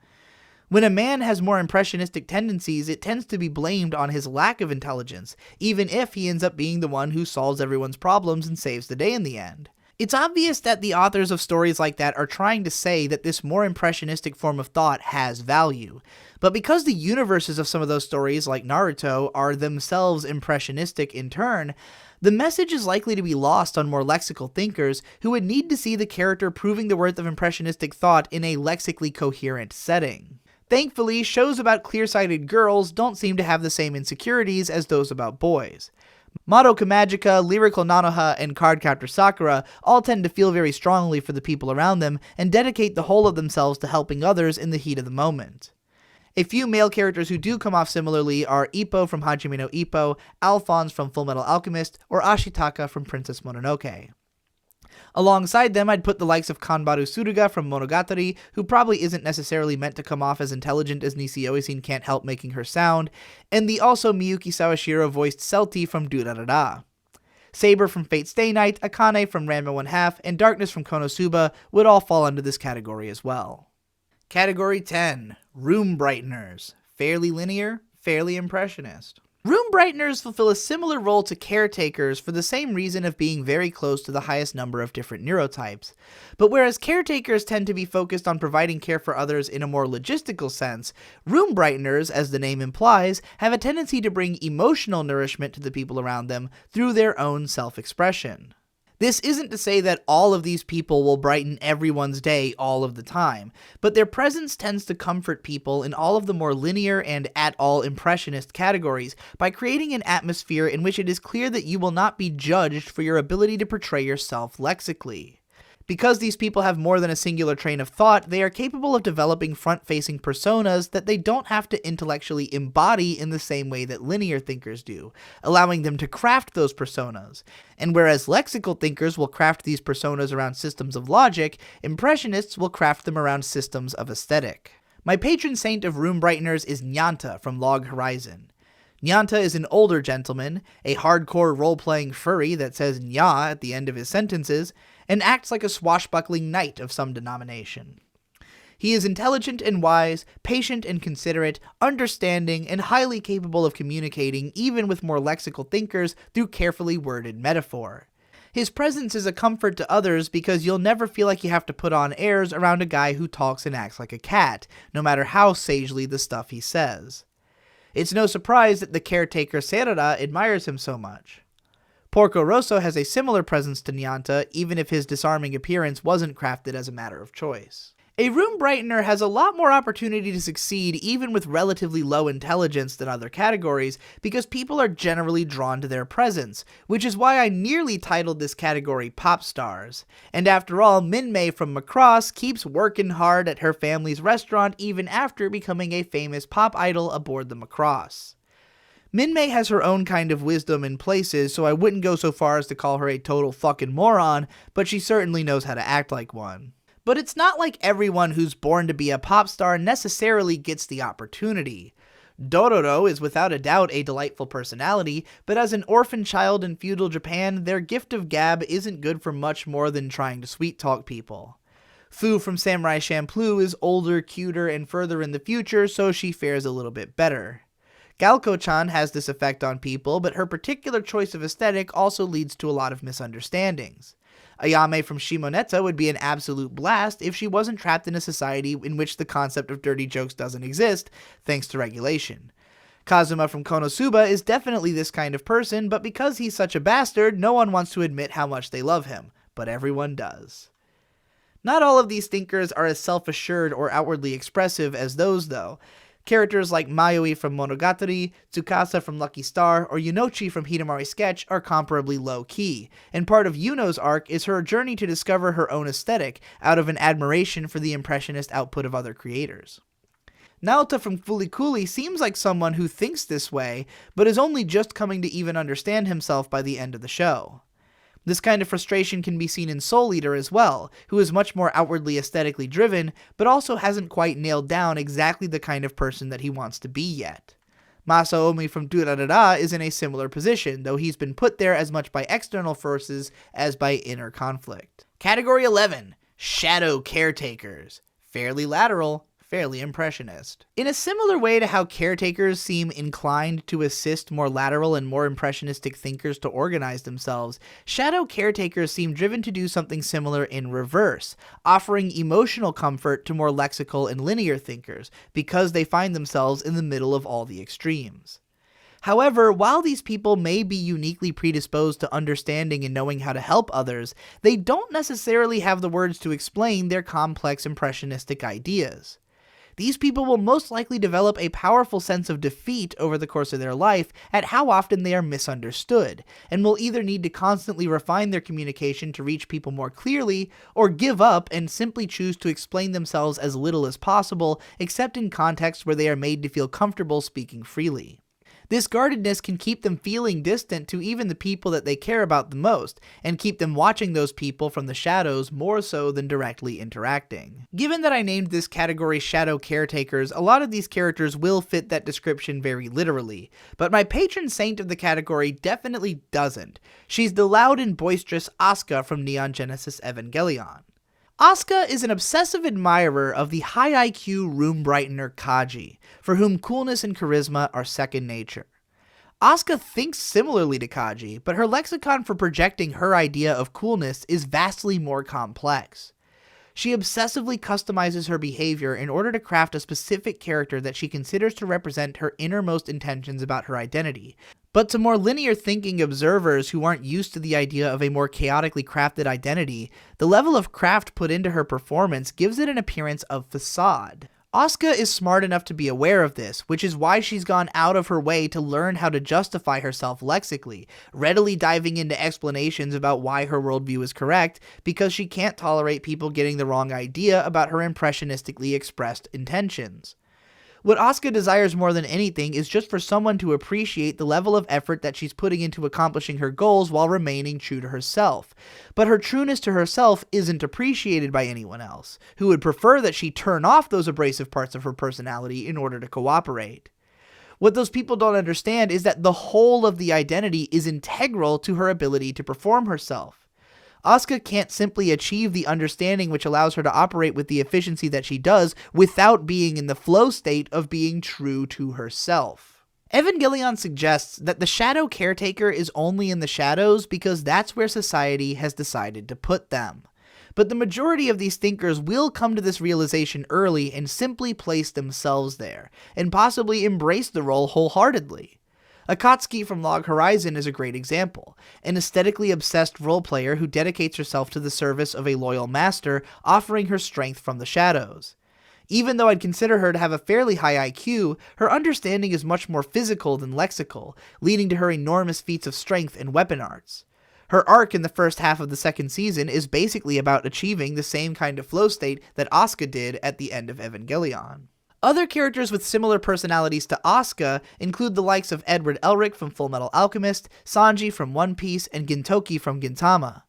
When a man has more impressionistic tendencies, it tends to be blamed on his lack of intelligence, even if he ends up being the one who solves everyone's problems and saves the day in the end. It's obvious that the authors of stories like that are trying to say that this more impressionistic form of thought has value. But because the universes of some of those stories, like Naruto, are themselves impressionistic in turn, the message is likely to be lost on more lexical thinkers who would need to see the character proving the worth of impressionistic thought in a lexically coherent setting. Thankfully, shows about clear-sighted girls don't seem to have the same insecurities as those about boys. Madoka Magica, Lyrical Nanoha, and Cardcaptor Sakura all tend to feel very strongly for the people around them and dedicate the whole of themselves to helping others in the heat of the moment. A few male characters who do come off similarly are Ippo from Hajime no Ippo, Alphonse from Fullmetal Alchemist, or Ashitaka from Princess Mononoke. Alongside them, I'd put the likes of Kanbaru Suruga from Monogatari, who probably isn't necessarily meant to come off as intelligent as Nisi Oisin can't help making her sound, and the also Miyuki Sawashiro voiced Celti from Durarara. Saber from Fate Stay Night, Akane from Ranma 1/2, and Darkness from Konosuba would all fall under this category as well. Category 10. Room-Brighteners. Fairly linear, fairly impressionist. Room-Brighteners fulfill a similar role to Caretakers for the same reason of being very close to the highest number of different neurotypes. But whereas Caretakers tend to be focused on providing care for others in a more logistical sense, Room-Brighteners, as the name implies, have a tendency to bring emotional nourishment to the people around them through their own self-expression. This isn't to say that all of these people will brighten everyone's day all of the time, but their presence tends to comfort people in all of the more linear and at-all impressionist categories by creating an atmosphere in which it is clear that you will not be judged for your ability to portray yourself lexically. Because these people have more than a singular train of thought, they are capable of developing front-facing personas that they don't have to intellectually embody in the same way that linear thinkers do, allowing them to craft those personas. And whereas lexical thinkers will craft these personas around systems of logic, impressionists will craft them around systems of aesthetic. My patron saint of Room-Brighteners is Nyanta from Log Horizon. Nyanta is an older gentleman, a hardcore role-playing furry that says nya at the end of his sentences, and acts like a swashbuckling knight of some denomination. He is intelligent and wise, patient and considerate, understanding, and highly capable of communicating even with more lexical thinkers through carefully worded metaphor. His presence is a comfort to others because you'll never feel like you have to put on airs around a guy who talks and acts like a cat, no matter how sagely the stuff he says. It's no surprise that the caretaker Serara admires him so much. Porco Rosso has a similar presence to Nyanta, even if his disarming appearance wasn't crafted as a matter of choice. A Room-Brightener has a lot more opportunity to succeed even with relatively low intelligence than other categories, because people are generally drawn to their presence, which is why I nearly titled this category Pop Stars. And after all, Minmay from Macross keeps working hard at her family's restaurant even after becoming a famous pop idol aboard the Macross. Minmay has her own kind of wisdom in places, so I wouldn't go so far as to call her a total fucking moron, but she certainly knows how to act like one. But it's not like everyone who's born to be a pop star necessarily gets the opportunity. Dororo is without a doubt a delightful personality, but as an orphan child in feudal Japan, their gift of gab isn't good for much more than trying to sweet-talk people. Fu from Samurai Champloo is older, cuter, and further in the future, so she fares a little bit better. Galko-chan has this effect on people, but her particular choice of aesthetic also leads to a lot of misunderstandings. Ayame from Shimoneta would be an absolute blast if she wasn't trapped in a society in which the concept of dirty jokes doesn't exist, thanks to regulation. Kazuma from Konosuba is definitely this kind of person, but because he's such a bastard, no one wants to admit how much they love him, but everyone does. Not all of these thinkers are as self-assured or outwardly expressive as those, though. Characters like Mayoi from Monogatari, Tsukasa from Lucky Star, or Yunochi from Hidamari Sketch are comparably low-key, and part of Yuno's arc is her journey to discover her own aesthetic out of an admiration for the impressionist output of other creators. Naota from Fulikuli seems like someone who thinks this way, but is only just coming to even understand himself by the end of the show. This kind of frustration can be seen in Soul Eater as well, who is much more outwardly aesthetically driven, but also hasn't quite nailed down exactly the kind of person that he wants to be yet. Masaomi from Durarara is in a similar position, though he's been put there as much by external forces as by inner conflict. Category 11. Shadow Caretakers. Fairly lateral, fairly impressionist. In a similar way to how caretakers seem inclined to assist more lateral and more impressionistic thinkers to organize themselves, shadow caretakers seem driven to do something similar in reverse, offering emotional comfort to more lexical and linear thinkers, because they find themselves in the middle of all the extremes. However, while these people may be uniquely predisposed to understanding and knowing how to help others, they don't necessarily have the words to explain their complex impressionistic ideas. These people will most likely develop a powerful sense of defeat over the course of their life at how often they are misunderstood, and will either need to constantly refine their communication to reach people more clearly, or give up and simply choose to explain themselves as little as possible, except in contexts where they are made to feel comfortable speaking freely. This guardedness can keep them feeling distant to even the people that they care about the most, and keep them watching those people from the shadows more so than directly interacting. Given that I named this category Shadow Caretakers, a lot of these characters will fit that description very literally, but my patron saint of the category definitely doesn't. She's the loud and boisterous Asuka from Neon Genesis Evangelion. Asuka is an obsessive admirer of the high IQ Room-Brightener Kaji, for whom coolness and charisma are second nature. Asuka thinks similarly to Kaji, but her lexicon for projecting her idea of coolness is vastly more complex. She obsessively customizes her behavior in order to craft a specific character that she considers to represent her innermost intentions about her identity. But to more linear thinking observers who aren't used to the idea of a more chaotically crafted identity, the level of craft put into her performance gives it an appearance of facade. Asuka is smart enough to be aware of this, which is why she's gone out of her way to learn how to justify herself lexically, readily diving into explanations about why her worldview is correct, because she can't tolerate people getting the wrong idea about her impressionistically expressed intentions. What Asuka desires more than anything is just for someone to appreciate the level of effort that she's putting into accomplishing her goals while remaining true to herself. But her trueness to herself isn't appreciated by anyone else, who would prefer that she turn off those abrasive parts of her personality in order to cooperate. What those people don't understand is that the whole of the identity is integral to her ability to perform herself. Asuka can't simply achieve the understanding which allows her to operate with the efficiency that she does without being in the flow state of being true to herself. Evangelion suggests that the shadow caretaker is only in the shadows because that's where society has decided to put them. But the majority of these thinkers will come to this realization early and simply place themselves there, and possibly embrace the role wholeheartedly. Akatsuki from Log Horizon is a great example, an aesthetically obsessed role-player who dedicates herself to the service of a loyal master, offering her strength from the shadows. Even though I'd consider her to have a fairly high IQ, her understanding is much more physical than lexical, leading to her enormous feats of strength and weapon arts. Her arc in the first half of the second season is basically about achieving the same kind of flow state that Asuka did at the end of Evangelion. Other characters with similar personalities to Asuka include the likes of Edward Elric from Fullmetal Alchemist, Sanji from One Piece, and Gintoki from Gintama.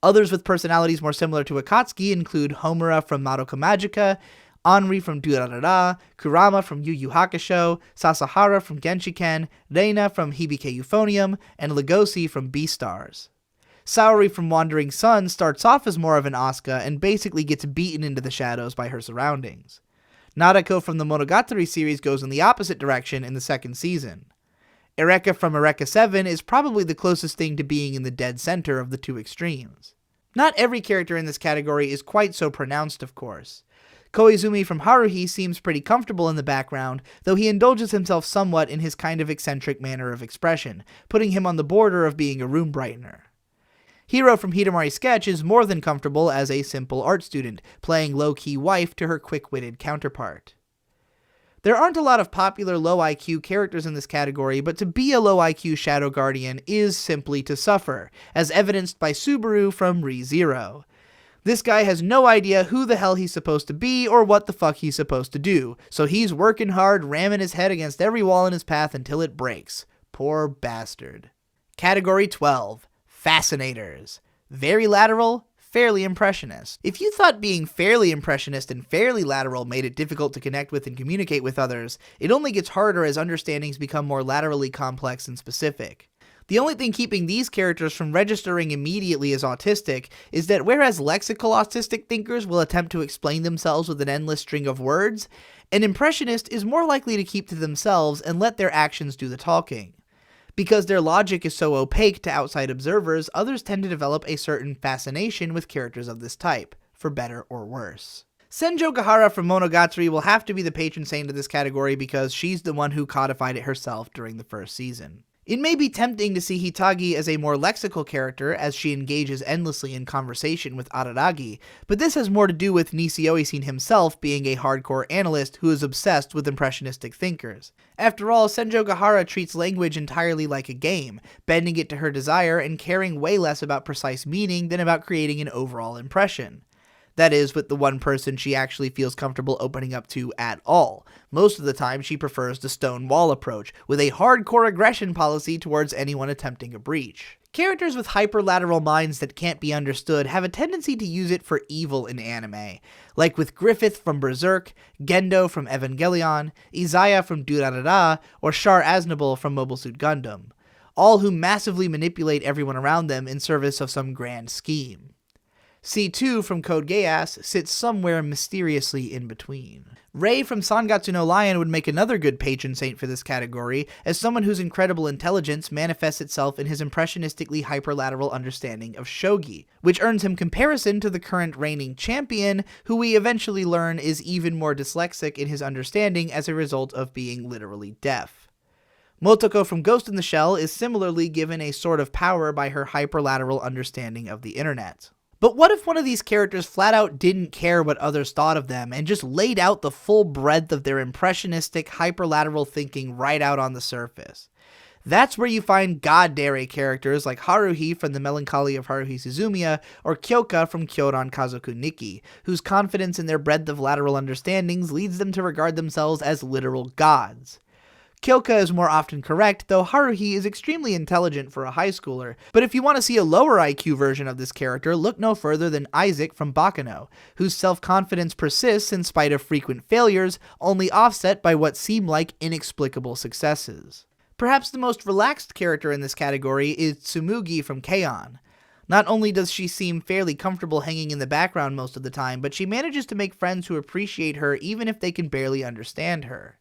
Others with personalities more similar to Akatsuki include Homura from Madoka Magica, Anri from Durarara, Kurama from Yu Yu Hakusho, Sasahara from Genshiken, Reina from Hibike Euphonium, and Legoshi from Beastars. Saori from Wandering Sun starts off as more of an Asuka and basically gets beaten into the shadows by her surroundings. Nadako from the Monogatari series goes in the opposite direction in the second season. Eureka from Eureka 7 is probably the closest thing to being in the dead center of the two extremes. Not every character in this category is quite so pronounced, of course. Koizumi from Haruhi seems pretty comfortable in the background, though he indulges himself somewhat in his kind of eccentric manner of expression, putting him on the border of being a room-brightener. Hiro from Hidamari Sketch is more than comfortable as a simple art student, playing low-key wife to her quick-witted counterpart. There aren't a lot of popular low IQ characters in this category, but to be a low IQ Shadow Guardian is simply to suffer, as evidenced by Subaru from ReZero. This guy has no idea who the hell he's supposed to be or what the fuck he's supposed to do, so he's working hard, ramming his head against every wall in his path until it breaks. Poor bastard. Category 12. Fascinators. Very lateral, fairly impressionist. If you thought being fairly impressionist and fairly lateral made it difficult to connect with and communicate with others, it only gets harder as understandings become more laterally complex and specific. The only thing keeping these characters from registering immediately as autistic is that whereas lexical autistic thinkers will attempt to explain themselves with an endless string of words, an impressionist is more likely to keep to themselves and let their actions do the talking. Because their logic is so opaque to outside observers, others tend to develop a certain fascination with characters of this type, for better or worse. Senjo Gahara from Monogatari will have to be the patron saint of this category because she's the one who codified it herself during the first season. It may be tempting to see Hitagi as a more lexical character as she engages endlessly in conversation with Araragi, but this has more to do with Nishio-Isin himself being a hardcore analyst who is obsessed with impressionistic thinkers. After all, Senjo Gahara treats language entirely like a game, bending it to her desire and caring way less about precise meaning than about creating an overall impression. That is, with the one person she actually feels comfortable opening up to at all. Most of the time, she prefers the stone wall approach, with a hardcore aggression policy towards anyone attempting a breach. Characters with hyperlateral minds that can't be understood have a tendency to use it for evil in anime, like with Griffith from Berserk, Gendo from Evangelion, Izaya from Durarara, or Char Aznable from Mobile Suit Gundam, all who massively manipulate everyone around them in service of some grand scheme. C2 from Code Geass sits somewhere mysteriously in between. Rei from Sangatsu no Lion would make another good patron saint for this category, as someone whose incredible intelligence manifests itself in his impressionistically hyperlateral understanding of shogi, which earns him comparison to the current reigning champion, who we eventually learn is even more dyslexic in his understanding as a result of being literally deaf. Motoko from Ghost in the Shell is similarly given a sort of power by her hyperlateral understanding of the internet. But what if one of these characters flat out didn't care what others thought of them and just laid out the full breadth of their impressionistic, hyperlateral thinking right out on the surface? That's where you find god-dare characters like Haruhi from The Melancholy of Haruhi Suzumiya or Kyoka from Kyoran Kazoku Nikki, whose confidence in their breadth of lateral understandings leads them to regard themselves as literal gods. Kyoka is more often correct, though Haruhi is extremely intelligent for a high schooler, but if you want to see a lower IQ version of this character, look no further than Isaac from Bakano, whose self-confidence persists in spite of frequent failures, only offset by what seem like inexplicable successes. Perhaps the most relaxed character in this category is Tsumugi from K-On! Not only does she seem fairly comfortable hanging in the background most of the time, but she manages to make friends who appreciate her even if they can barely understand her.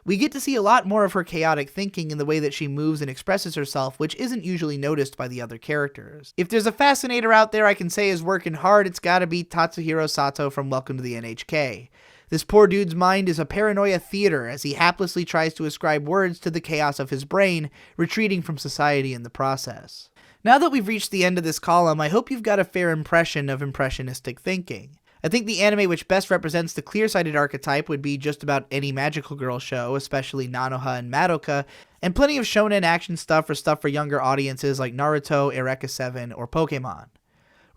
We get to see a lot more of her chaotic thinking in the way that she moves and expresses herself, which isn't usually noticed by the other characters. If there's a Fascinator out there I can say is working hard, it's gotta be Tatsuhiro Sato from Welcome to the NHK. This poor dude's mind is a paranoia theater as he haplessly tries to ascribe words to the chaos of his brain, retreating from society in the process. Now that we've reached the end of this column, I hope you've got a fair impression of impressionistic thinking. I think the anime which best represents the Clearsighted archetype would be just about any magical girl show, especially Nanoha and Madoka, and plenty of shonen action stuff for younger audiences like Naruto, Eureka 7, or Pokemon.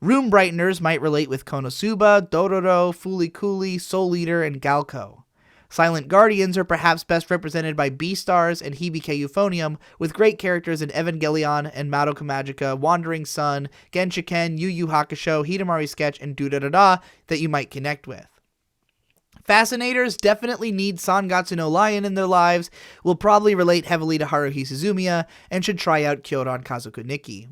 Room-Brighteners might relate with Konosuba, Dororo, Fooly Cooly, Soul Eater, and Galco. Silent Guardians are perhaps best represented by Beastars and Hibike Euphonium, with great characters in Evangelion and Madoka Magica, Wandering Sun, Genshiken, Yu Yu Hakusho, Hidamari Sketch, and Durarara that you might connect with. Fascinators definitely need Sangatsu no Lion in their lives, will probably relate heavily to Haruhi Suzumiya, and should try out Kyoran Kazoku Nikki.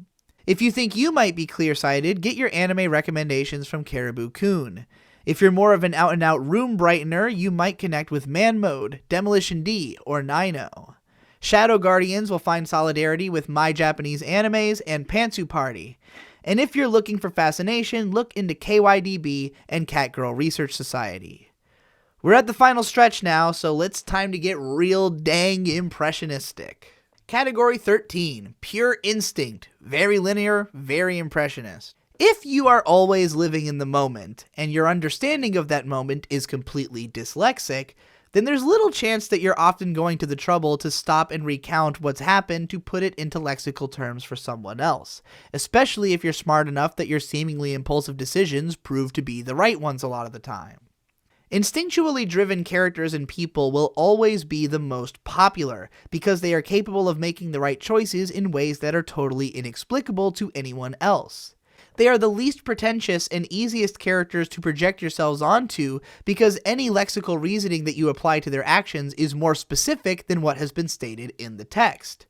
If you think you might be clear-sighted, get your anime recommendations from Caribou-kun. If you're more of an out-and-out room brightener, you might connect with Man Mode, Demolition D, or Nino. Shadow Guardians will find solidarity with My Japanese Animes and Pantsu Party. And if you're looking for fascination, look into KYDB and Catgirl Research Society. We're at the final stretch now, so it's time to get real dang impressionistic. Category 13, Pure Instinct, very linear, very impressionist. If you are always living in the moment, and your understanding of that moment is completely dyslexic, then there's little chance that you're often going to the trouble to stop and recount what's happened to put it into lexical terms for someone else, especially if you're smart enough that your seemingly impulsive decisions prove to be the right ones a lot of the time. Instinctually driven characters and people will always be the most popular, because they are capable of making the right choices in ways that are totally inexplicable to anyone else. They are the least pretentious and easiest characters to project yourselves onto because any lexical reasoning that you apply to their actions is more specific than what has been stated in the text.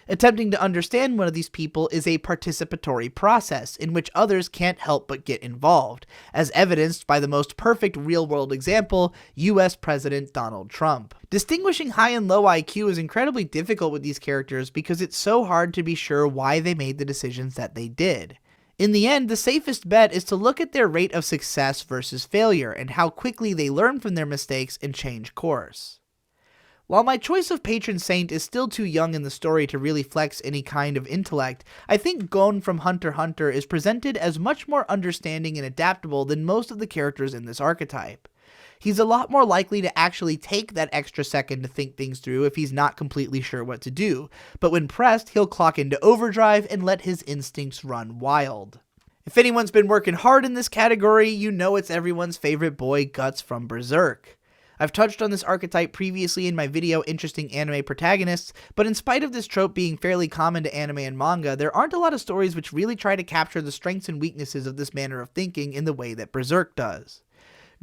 Attempting to understand one of these people is a participatory process in which others can't help but get involved, as evidenced by the most perfect real-world example, US President Donald Trump. Distinguishing high and low IQ is incredibly difficult with these characters because it's so hard to be sure why they made the decisions that they did. In the end, the safest bet is to look at their rate of success versus failure and how quickly they learn from their mistakes and change course. While my choice of patron saint is still too young in the story to really flex any kind of intellect, I think Gon from Hunter x Hunter is presented as much more understanding and adaptable than most of the characters in this archetype. He's a lot more likely to actually take that extra second to think things through if he's not completely sure what to do, but when pressed, he'll clock into overdrive and let his instincts run wild. If anyone's been working hard in this category, you know it's everyone's favorite boy, Guts from Berserk. I've touched on this archetype previously in my video Interesting Anime Protagonists, but in spite of this trope being fairly common to anime and manga, there aren't a lot of stories which really try to capture the strengths and weaknesses of this manner of thinking in the way that Berserk does.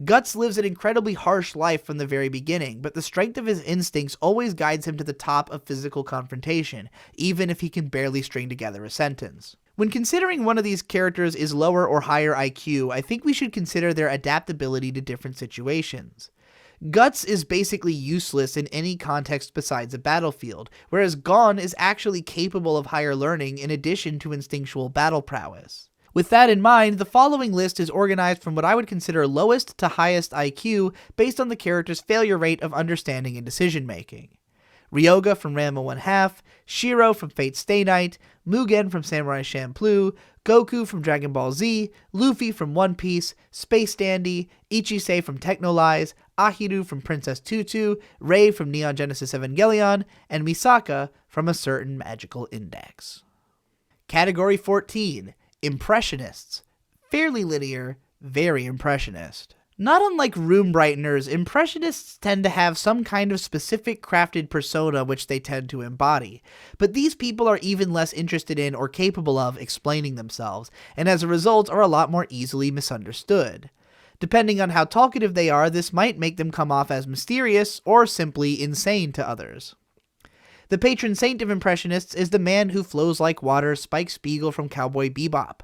Guts lives an incredibly harsh life from the very beginning, but the strength of his instincts always guides him to the top of physical confrontation, even if he can barely string together a sentence. When considering one of these characters is lower or higher IQ, I think we should consider their adaptability to different situations. Guts is basically useless in any context besides a battlefield, whereas Gon is actually capable of higher learning in addition to instinctual battle prowess. With that in mind, the following list is organized from what I would consider lowest to highest IQ based on the character's failure rate of understanding and decision making. Ryoga from Ranma 1/2, Shiro from Fate Stay Night, Mugen from Samurai Champloo, Goku from Dragon Ball Z, Luffy from One Piece, Space Dandy, Ichise from Technolize, Ahiru from Princess Tutu, Rei from Neon Genesis Evangelion, and Misaka from A Certain Magical Index. Category 14. Impressionists. Fairly linear, very impressionist. Not unlike Room-Brighteners, Impressionists tend to have some kind of specific crafted persona which they tend to embody, but these people are even less interested in or capable of explaining themselves, and as a result are a lot more easily misunderstood. Depending on how talkative they are, this might make them come off as mysterious or simply insane to others. The patron saint of Impressionists is the man who flows like water, Spike Spiegel from Cowboy Bebop.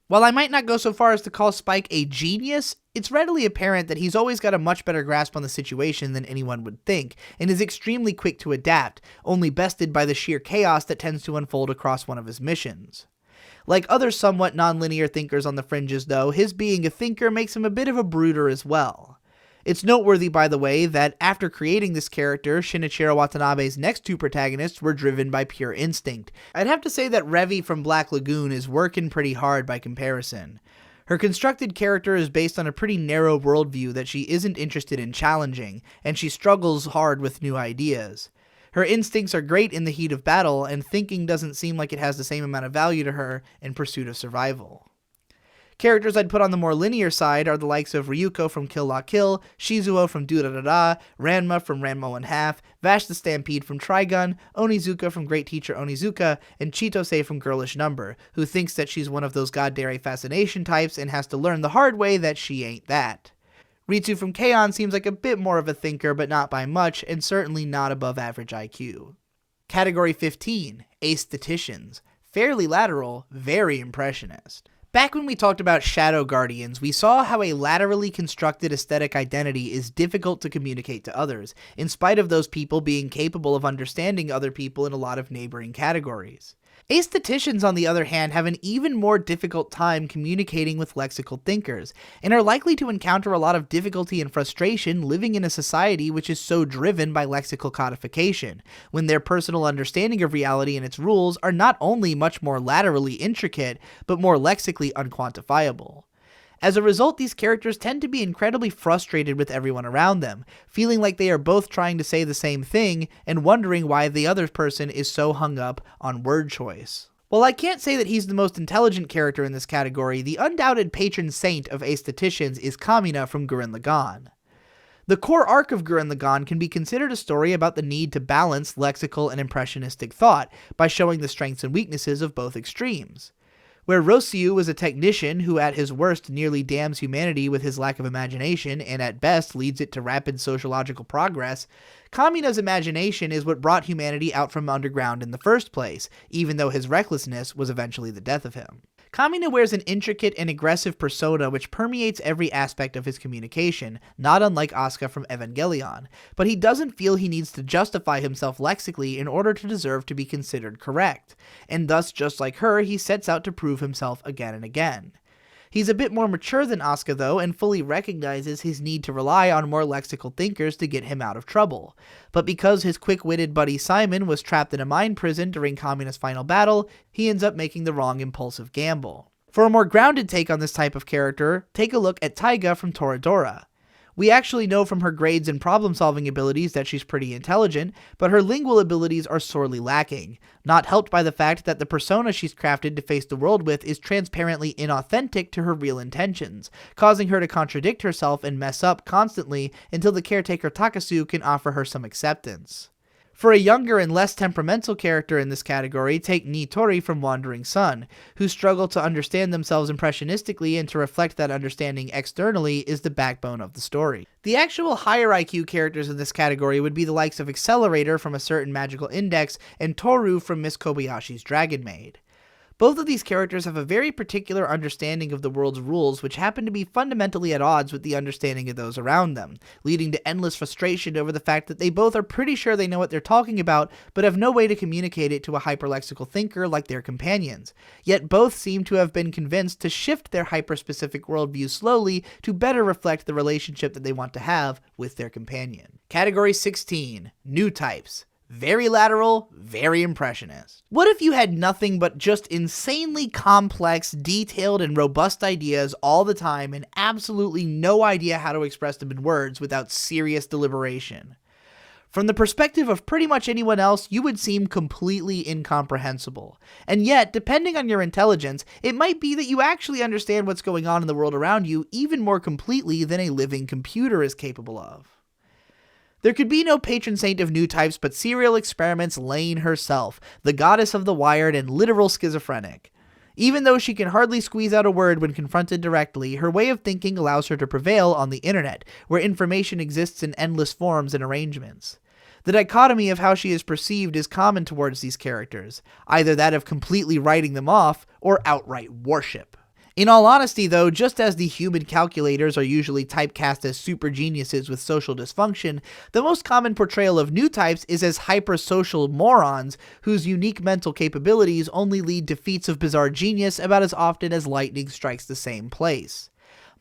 While I might not go so far as to call Spike a genius, it's readily apparent that he's always got a much better grasp on the situation than anyone would think, and is extremely quick to adapt, only bested by the sheer chaos that tends to unfold across one of his missions. Like other somewhat non-linear thinkers on the fringes though, his being a thinker makes him a bit of a brooder as well. It's noteworthy, by the way, that after creating this character, Shinichiro Watanabe's next two protagonists were driven by pure instinct. I'd have to say that Revi from Black Lagoon is working pretty hard by comparison. Her constructed character is based on a pretty narrow worldview that she isn't interested in challenging, and she struggles hard with new ideas. Her instincts are great in the heat of battle, and thinking doesn't seem like it has the same amount of value to her in pursuit of survival. Characters I'd put on the more linear side are the likes of Ryuko from Kill La Kill, Shizuo from Durarara, Ranma from Ranma 1/2, Vash the Stampede from Trigun, Onizuka from Great Teacher Onizuka, and Chitose from Girlish Number, who thinks that she's one of those goddamn fascination types and has to learn the hard way that she ain't that. Ritsu from K-On! Seems like a bit more of a thinker, but not by much, and certainly not above average IQ. Category 15. Aestheticians. Fairly lateral, very impressionist. Back when we talked about Shadow Guardians, we saw how a laterally constructed aesthetic identity is difficult to communicate to others, in spite of those people being capable of understanding other people in a lot of neighboring categories. Aestheticians, on the other hand, have an even more difficult time communicating with lexical thinkers, and are likely to encounter a lot of difficulty and frustration living in a society which is so driven by lexical codification, when their personal understanding of reality and its rules are not only much more laterally intricate, but more lexically unquantifiable. As a result, these characters tend to be incredibly frustrated with everyone around them, feeling like they are both trying to say the same thing and wondering why the other person is so hung up on word choice. While I can't say that he's the most intelligent character in this category, the undoubted patron saint of Aestheticians is Kamina from Gurren Lagann. The core arc of Gurren Lagann can be considered a story about the need to balance lexical and impressionistic thought by showing the strengths and weaknesses of both extremes. Where Rosyu was a technician who at his worst nearly damns humanity with his lack of imagination and at best leads it to rapid sociological progress, Kamina's imagination is what brought humanity out from underground in the first place, even though his recklessness was eventually the death of him. Kamina wears an intricate and aggressive persona which permeates every aspect of his communication, not unlike Asuka from Evangelion, but he doesn't feel he needs to justify himself lexically in order to deserve to be considered correct, and thus, just like her, he sets out to prove himself again and again. He's a bit more mature than Asuka though, and fully recognizes his need to rely on more lexical thinkers to get him out of trouble. But because his quick-witted buddy Simon was trapped in a mind prison during Kamina's final battle, he ends up making the wrong impulsive gamble. For a more grounded take on this type of character, take a look at Taiga from Toradora. We actually know from her grades and problem-solving abilities that she's pretty intelligent, but her lingual abilities are sorely lacking, not helped by the fact that the persona she's crafted to face the world with is transparently inauthentic to her real intentions, causing her to contradict herself and mess up constantly until the caretaker Takasu can offer her some acceptance. For a younger and less temperamental character in this category, take Nitori from Wandering Sun, who struggle to understand themselves impressionistically and to reflect that understanding externally is the backbone of the story. The actual higher IQ characters in this category would be the likes of Accelerator from A Certain Magical Index and Toru from Miss Kobayashi's Dragon Maid. Both of these characters have a very particular understanding of the world's rules which happen to be fundamentally at odds with the understanding of those around them, leading to endless frustration over the fact that they both are pretty sure they know what they're talking about, but have no way to communicate it to a hyperlexical thinker like their companions. Yet both seem to have been convinced to shift their hyper-specific worldview slowly to better reflect the relationship that they want to have with their companion. Category 16. Newtypes. Very lateral, very impressionist. What if you had nothing but just insanely complex, detailed, and robust ideas all the time and absolutely no idea how to express them in words without serious deliberation? From the perspective of pretty much anyone else, you would seem completely incomprehensible. And yet, depending on your intelligence, it might be that you actually understand what's going on in the world around you even more completely than a living computer is capable of. There could be no patron saint of Newtypes but Serial Experiments Lane herself, the goddess of the wired and literal schizophrenic. Even though she can hardly squeeze out a word when confronted directly, her way of thinking allows her to prevail on the internet, where information exists in endless forms and arrangements. The dichotomy of how she is perceived is common towards these characters, either that of completely writing them off or outright worship. In all honesty though, just as the human calculators are usually typecast as super geniuses with social dysfunction, the most common portrayal of Newtypes is as hyper-social morons whose unique mental capabilities only lead to feats of bizarre genius about as often as lightning strikes the same place.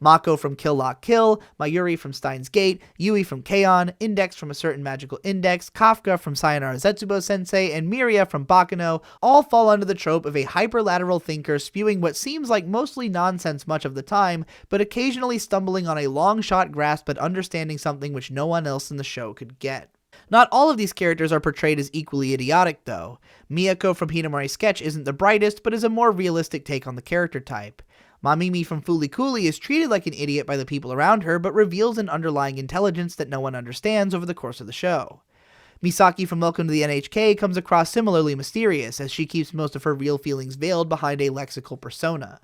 Mako from Kill Lock Kill, Mayuri from Steins Gate, Yui from K-On!, Index from A Certain Magical Index, Kafka from Sayonara Zetsubo Sensei, and Miria from Bakano all fall under the trope of a hyperlateral thinker spewing what seems like mostly nonsense much of the time, but occasionally stumbling on a long-shot grasp at understanding something which no one else in the show could get. Not all of these characters are portrayed as equally idiotic though. Miyako from Hinamori Sketch isn't the brightest, but is a more realistic take on the character type. Mamimi from Fooly Cooly is treated like an idiot by the people around her, but reveals an underlying intelligence that no one understands over the course of the show. Misaki from Welcome to the NHK comes across similarly mysterious, as she keeps most of her real feelings veiled behind a lexical persona.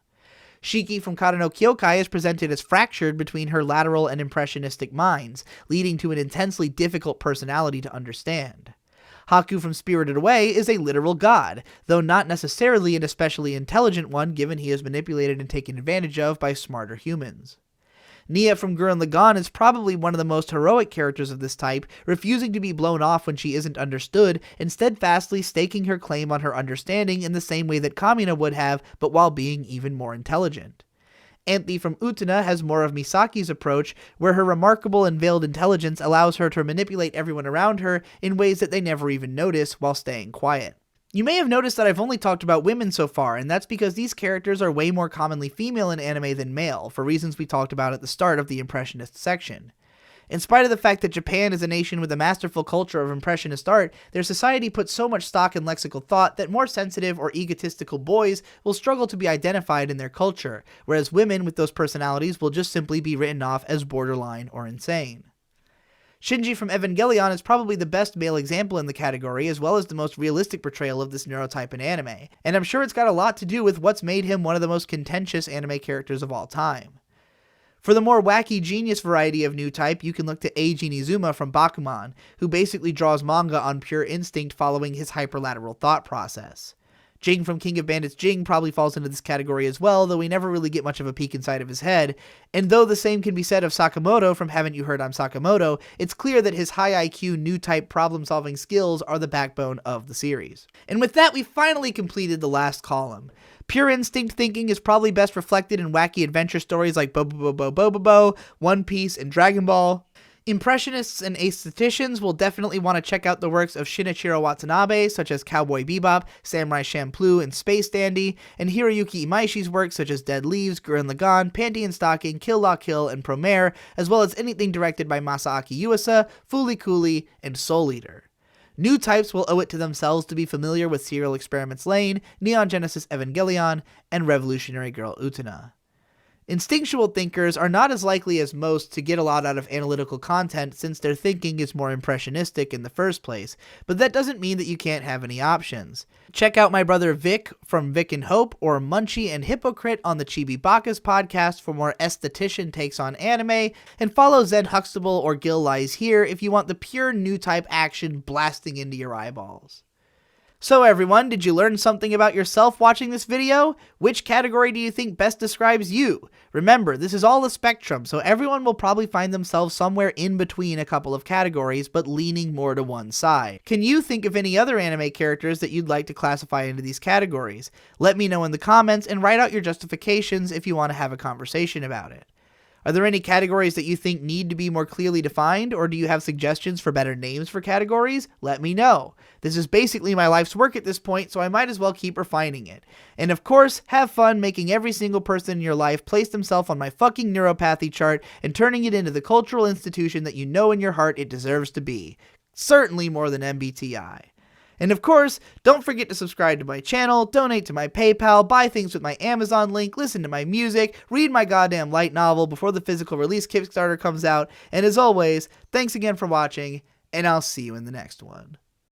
Shiki from Kara no Kyokai is presented as fractured between her lateral and impressionistic minds, leading to an intensely difficult personality to understand. Haku from Spirited Away is a literal god, though not necessarily an especially intelligent one given he is manipulated and taken advantage of by smarter humans. Nia from Gurren Lagann is probably one of the most heroic characters of this type, refusing to be blown off when she isn't understood and steadfastly staking her claim on her understanding in the same way that Kamina would have, but while being even more intelligent. Anthe from Utena has more of Misaki's approach, where her remarkable and veiled intelligence allows her to manipulate everyone around her in ways that they never even notice while staying quiet. You may have noticed that I've only talked about women so far, and that's because these characters are way more commonly female in anime than male, for reasons we talked about at the start of the Impressionist section. In spite of the fact that Japan is a nation with a masterful culture of Impressionist art, their society puts so much stock in lexical thought that more sensitive or egotistical boys will struggle to be identified in their culture, whereas women with those personalities will just simply be written off as borderline or insane. Shinji from Evangelion is probably the best male example in the category, as well as the most realistic portrayal of this neurotype in anime, and I'm sure it's got a lot to do with what's made him one of the most contentious anime characters of all time. For the more wacky genius variety of new type, you can look to Eiji Nizuma from Bakuman, who basically draws manga on pure instinct following his hyperlateral thought process. Jing from King of Bandits Jing probably falls into this category as well, though we never really get much of a peek inside of his head, and though the same can be said of Sakamoto from Haven't You Heard I'm Sakamoto, it's clear that his high IQ new type problem-solving skills are the backbone of the series. And with that, we finally completed the last column. Pure instinct thinking is probably best reflected in wacky adventure stories like Bobobo, One Piece, and Dragon Ball. Impressionists and Aestheticians will definitely want to check out the works of Shinichiro Watanabe, such as Cowboy Bebop, Samurai Champloo, and Space Dandy, and Hiroyuki Imaishi's works such as Dead Leaves, Gurren Lagann, Panty and Stocking, Kill La Kill, and Promare, as well as anything directed by Masaaki Yuasa, Fooly Cooly, and Soul Eater. New types will owe it to themselves to be familiar with Serial Experiments Lain, Neon Genesis Evangelion, and Revolutionary Girl Utena. Instinctual thinkers are not as likely as most to get a lot out of analytical content since their thinking is more impressionistic in the first place, but that doesn't mean that you can't have any options. Check out my brother Vic from Vic and Hope or Munchie and Hypocrite on the Chibi Bacchus podcast for more aesthetician takes on anime, and follow Zen Huxtable or Gil Lies Here if you want the pure new type action blasting into your eyeballs. So everyone, did you learn something about yourself watching this video? Which category do you think best describes you? Remember, this is all a spectrum, so everyone will probably find themselves somewhere in between a couple of categories, but leaning more to one side. Can you think of any other anime characters that you'd like to classify into these categories? Let me know in the comments and write out your justifications if you want to have a conversation about it. Are there any categories that you think need to be more clearly defined, or do you have suggestions for better names for categories? Let me know. This is basically my life's work at this point, so I might as well keep refining it. And of course, have fun making every single person in your life place themselves on my fucking neuropathy chart and turning it into the cultural institution that you know in your heart it deserves to be. Certainly more than MBTI. And of course, don't forget to subscribe to my channel, donate to my PayPal, buy things with my Amazon link, listen to my music, read my goddamn light novel before the physical release Kickstarter comes out, and as always, thanks again for watching, and I'll see you in the next one.